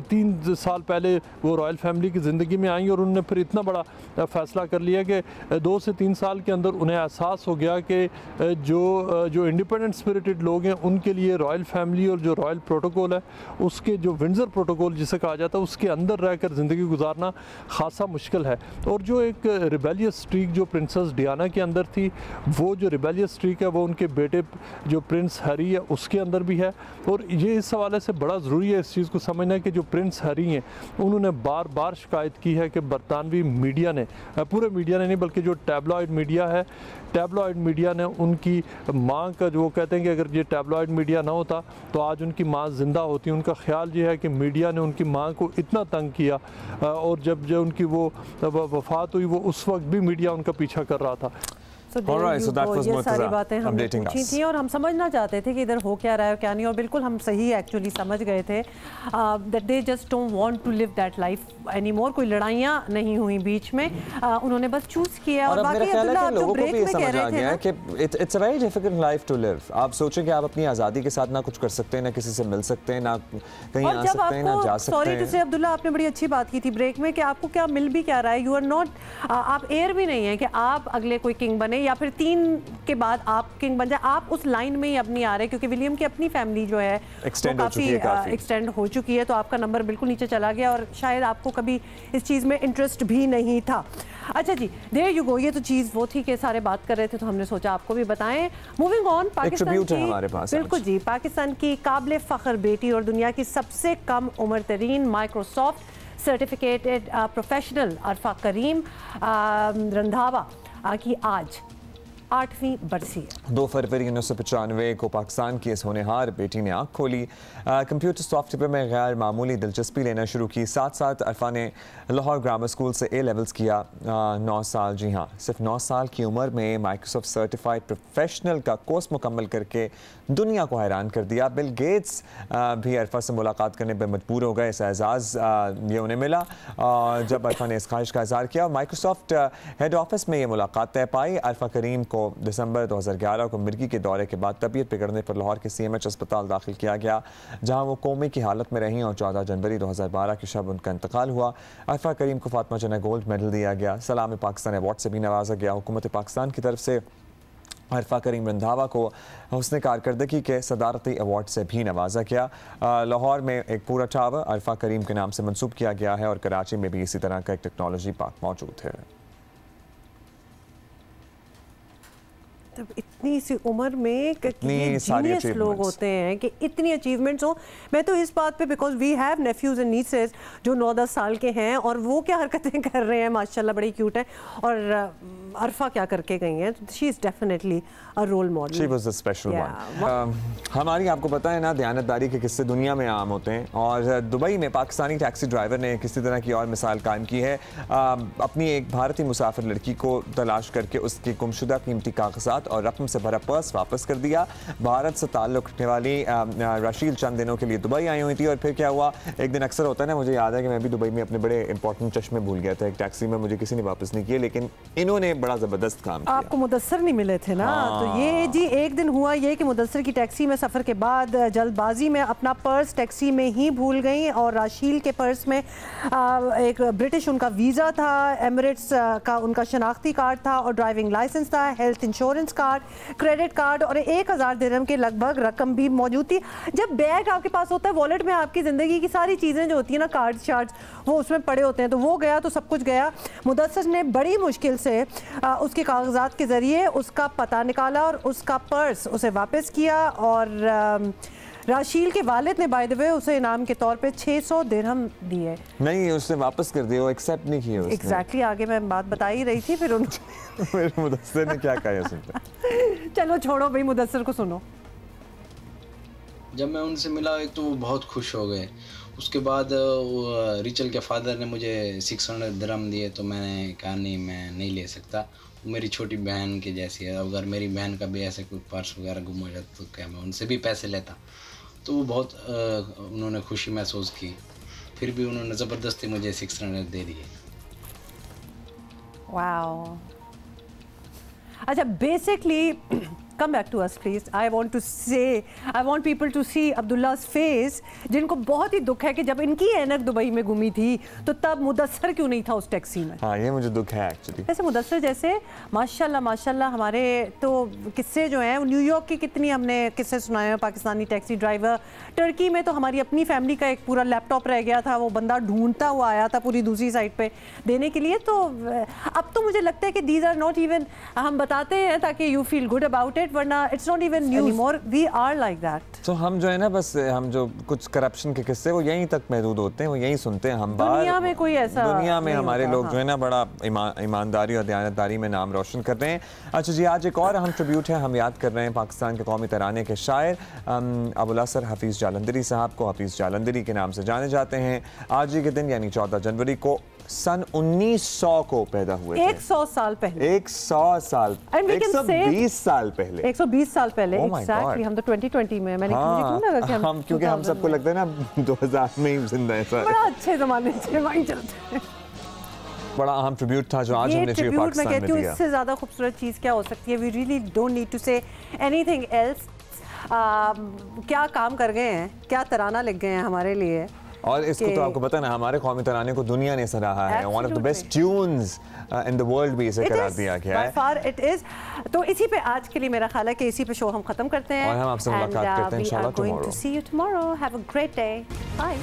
3 साल पहले वो रॉयल फैमिली की ज़िंदगी में आई और उन्होंने फिर इतना बड़ा फ़ैसला कर लिया कि 2 से 3 साल के अंदर उन्हें एहसास हो गया कि जो इंडिपेंडेंट स्पिरिटेड लोग हैं उनके लिए रॉयल फैमिली और जो रॉयल प्रोटोकॉल है, उसके जो विंडसर प्रोटोकॉल जिसे कहा जाता है, उसके अंदर रहकर ज़िंदगी गुजारना खासा मुश्किल है। और जो एक रिबेलियस स्ट्रीक जो प्रिंसेस डियाना के अंदर थी, वो जो रिबेलियस स्ट्रीक है वो उनके बेटे जो प्रिंस हैरी है उसके अंदर भी है। और ये इस हवाले से बड़ा ज़रूरी है इस चीज़ को समझना कि जो प्रिंस हैरी हैं उन्होंने बार बार शिकायत की है कि बरतानवी मीडिया ने, पूरे मीडिया ने नहीं बल्कि जो टैबलॉइड मीडिया है, टैबलॉइड मीडिया ने उनकी माँ का, जो वो कहते हैं कि अगर ये टैबलॉइड मीडिया ना होता तो आज उनकी माँ ज़िंदा होती। उनका ख्याल ये है कि मीडिया ने उनकी माँ को इतना तंग किया और जब उनकी वो वफ़ात हुई, वो उस वक्त भी मीडिया उनका पीछा कर रहा था। ये सारी बातें हमने पूछी थी और हम समझना चाहते थे कि इधर हो क्या रहा है क्या नहीं, और बिल्कुल हम सही एक्चुअली समझ गए थे that they just don't want to live that life any more. कोई लड़ाइयाँ नहीं हुई बीच में, उन्होंने बस चूज किया। और बाकी अब्दुल्ला, आप जो ब्रेक में कह रहे थे ना कि it's a very difficult life to live. आप सोचें कि आप अपनी आज़ादी के साथ ना कुछ कर सकते हैं, ना किसी से मिल सकते हैं, ना कहीं आ सकते हैं, ना जा सकते हैं। सॉरी टू से अब्दुल्ला, आपने बड़ी अच्छी बात की थी ब्रेक में कि आपको क्या मिल भी क्या रहा है। यू आर नॉट, आप एयर भी नहीं है कि आप अगले कोई किंग बने या फिर 3 के बाद आप किंग बन जाए। आप उस लाइन में ही अब नहीं आ रहे क्योंकि विलियम की अपनी फैमिली जो है काफ़ी एक्सटेंड हो चुकी है, तो आपका नंबर बिल्कुल नीचे चला गया और शायद आपको कभी इस चीज़ में इंटरेस्ट भी नहीं था। अच्छा जी, देयर यू गो। ये तो चीज़ वो थी कि सारे बात कर रहे थे तो हमने सोचा आपको भी बताएं। मूविंग ऑन, पाकिस्तान की हमारे पास बिल्कुल जी, पाकिस्तान की काबिल फ़ख्र बेटी और दुनिया की सबसे कम उम्र तरीन माइक्रोसॉफ्ट सर्टिफिकेटेड प्रोफेशनल अरफा करीम रंधावा की आज 8वीं बरसी है। 2 फरवरी 1995 को पाकिस्तान की इस होनहार बेटी ने आँख खोली, कंप्यूटर सॉफ्टवेयर में गैर मामूली दिलचस्पी लेना शुरू की। साथ अरफा ने लाहौर ग्रामर स्कूल से A-लेवल्स किया। 9 साल, जी हाँ, सिर्फ 9 साल की उम्र में माइक्रोसॉफ्ट सर्टिफाइड प्रोफेशनल का कोर्स मुकम्मल करके दुनिया को हैरान कर दिया। बिल गेट्स भी अरफा से मुलाकात करने पर मजबूर हो गए। इस एजाज़ ये उन्हें मिला जब अरफा ने इस ख्वाहिश का इज़हार किया। माइक्रोसॉफ्ट हेड ऑफिस में ये मुलाकात तय पाई। अरफा करीम को दिसंबर 2011 को मिर्गी के दौरे के बाद तबीयत बिगड़ने पर लाहौर के CMH अस्पताल दाखिल किया गया, जहां वो कोमे की हालत में रहीं और 14 जनवरी 2012 की शब उनका इंतकाल हुआ। अरफा करीम को फातिमा जन्नत गोल्ड मेडल दिया गया। सलाम पाकिस्तान अवार्ड से भी नवाजा गया। हुकूमत पाकिस्तान की तरफ से अरफा करीम रंधावा को हुस्न कारकर्दगी के सदारती अवार्ड से भी नवाजा गया। लाहौर में एक पूरा टावर अरफा करीम के नाम से मंसूब किया गया है और कराची में भी इसी तरह का एक टेक्नोलॉजी पार्क मौजूद है। इतनी सी उम्र में जीनियस लोग होते हैं कि इतनी अचीवमेंट्स हो। मैं तो इस बात पे, because we have nephews and nieces जो 9-10 साल के हैं और वो क्या हरकतें कर रहे हैं माशाल्लाह, बड़ी क्यूट है। और अरफा क्या करके गई हैं, she is definitely a role model. She was a special one. हमारी आपको पता है ना, दयानतदारी के किस्से दुनिया में आम होते हैं और दुबई में पाकिस्तानी टैक्सी ड्राइवर ने किसी तरह की और मिसाल कायम की है। अपनी एक भारतीय मुसाफिर लड़की को तलाश करके उसके गुमशुदा कीमती कागजात और रकम से भरा पर्स वापस कर दिया। भारत से ताल्लुक़ रखने वाली राशील चंद दिनों के लिए दुबई आई हुई थी और फिर क्या हुआ, एक दिन अक्सर होता है ना, मुझे याद है कि मैं भी दुबई में अपने बड़े इंपॉर्टेंट चश्मे भूल गया था एक टैक्सी में, मुझे किसी ने वापस नहीं किए, लेकिन इन्होंने बड़ा ज़बरदस्त काम किया। आपको मुदस्सर नहीं मिले थे ना। हाँ। तो ये जी एक दिन हुआ ये कि मुदस्सर की टैक्सी में सफ़र के बाद जल्दबाजी में अपना पर्स टैक्सी में ही भूल गई और राशील के पर्स में एक ब्रिटिश उनका वीज़ा था, एमिरेट्स का उनका शनाख्ती कार्ड था और ड्राइविंग लाइसेंस था, health insurance card, credit card और 1000 दिरहम के लगभग रकम भी मौजूद थी। जब बैग आपके पास होता है, वॉलेट में आपकी ज़िंदगी की सारी चीज़ें जो होती हैं ना, कार्ड शार्ड्स वो उसमें पड़े होते हैं, तो वो गया तो सब कुछ गया। मुदस्सर ने बड़ी मुश्किल से उसके कागजात के ज़रिए उसका पता निकाला और उसका पर्स उसे वापस किया और राशील के वालिद ने बाय द वे उसे इनाम के तौर पे 600 दिरहम दिए। नहीं, उसने वापस कर दिए, वो एक्सेप्ट नहीं किए उसने। एग्जैक्टली, आगे मैं बात बता ही रही थी, फिर उन्होंने मुदस्सर ने क्या कहा सुनते। चलो छोड़ो भाई, मुदस्सर को सुनो। जब मैं उनसे मिला, एक तो वो बहुत खुश हो गए। उसके बाद रिचल के फादर ने मुझे 600 दिरहम दिए, तो मैंने कहा नहीं, मैं नहीं ले सकता, वो मेरी छोटी बहन के जैसी है। अगर मेरी बहन का भी ऐसे कोई पर्स वगैरह गुम हो जाता तो क्या मैं उनसे भी पैसे लेता। तो वो बहुत उन्होंने खुशी महसूस की, फिर भी उन्होंने ज़बरदस्ती मुझे 600 दे दिए। वाओ। अच्छा, basically come back to us please. I want people to see Abdullah's face, जिनको बहुत ही दुख है कि जब इनकी ऐनक दुबई में गुमी थी तो तब मुदस्सर क्यों नहीं था उस टैक्सी में। हाँ, ये मुझे दुख है एक्चुअली। ऐसे मुदस्सर जैसे माशाल्लाह हमारे तो किस्से जो हैं, न्यूयॉर्क की कितनी हमने किस्से सुनाए हैं। पाकिस्तानी टैक्सी ड्राइवर, टर्की में तो हमारी अपनी फैमिली का एक पूरा लैपटॉप रह गया था, वो बंदा ढूंढता हुआ आया था पूरी दूसरी साइड पे देने के लिए। तो अब तो मुझे लगता है कि दीज आर नॉट इवन, हम बताते हैं ताकि you feel good about it, वरना it's not even news anymore, we are like that. तो हम जो है ना, बस हम जो कुछ करप्शन के किस्से वो यहीं तक महदूद होते हैं, वो यहीं सुनते हैं। हम दुनिया में कोई ऐसा दुनिया में हमारे लोग जो है ना, बड़ा ईमानदारी और दयानतदारी में नाम रोशन कर रहे हैं। अच्छा जी, आज एक और अहम ट्रिब्यूट है, हम याद कर रहे हैं पाकिस्तान के कौमी तराने के शायर अबुल असर हफीज़ जालंधरी साहब को। हफीज़ जालंधरी के नाम से जाने जाते हैं। आज ही के दिन यानी 14 जनवरी को सन 1900 को पैदा हुए थे। 100 साल पहले। 100 साल, 120 साल पहले। 120 साल पहले, एग्जैक्टली। हम तो 2020 में, मैंने मुझे क्यों लगा कि हम क्योंकि हम सबको लगता है ना 2000 में ही जिंदा है सर। बड़ा अच्छे ज़माने से वहीं चलते हैं। बड़ा अहम ट्रिब्यूट था जो आज हमने चाहिए पाकिस्तान में दिया। इससे ज़्यादा खूबसूरत चीज़ क्या हो सकती है? We really don't need to say anything else. क्या काम कर गए हैं, क्या तराना लिख गए हैं हमारे लिए। और इसको तो आपको पता ना, हमारे कौमी तराने को दुनिया ने सराहा है। One of the best tunes in the world भी इसे करार दिया गया है। Far it is. तो इसी पे आज के लिए मेरा ख्याल है कि इसी पे शो हम खत्म करते हैं और हम आपसे मुलाकात करते हैं इंशाल्लाह tomorrow. See you tomorrow. Have a great day. Bye.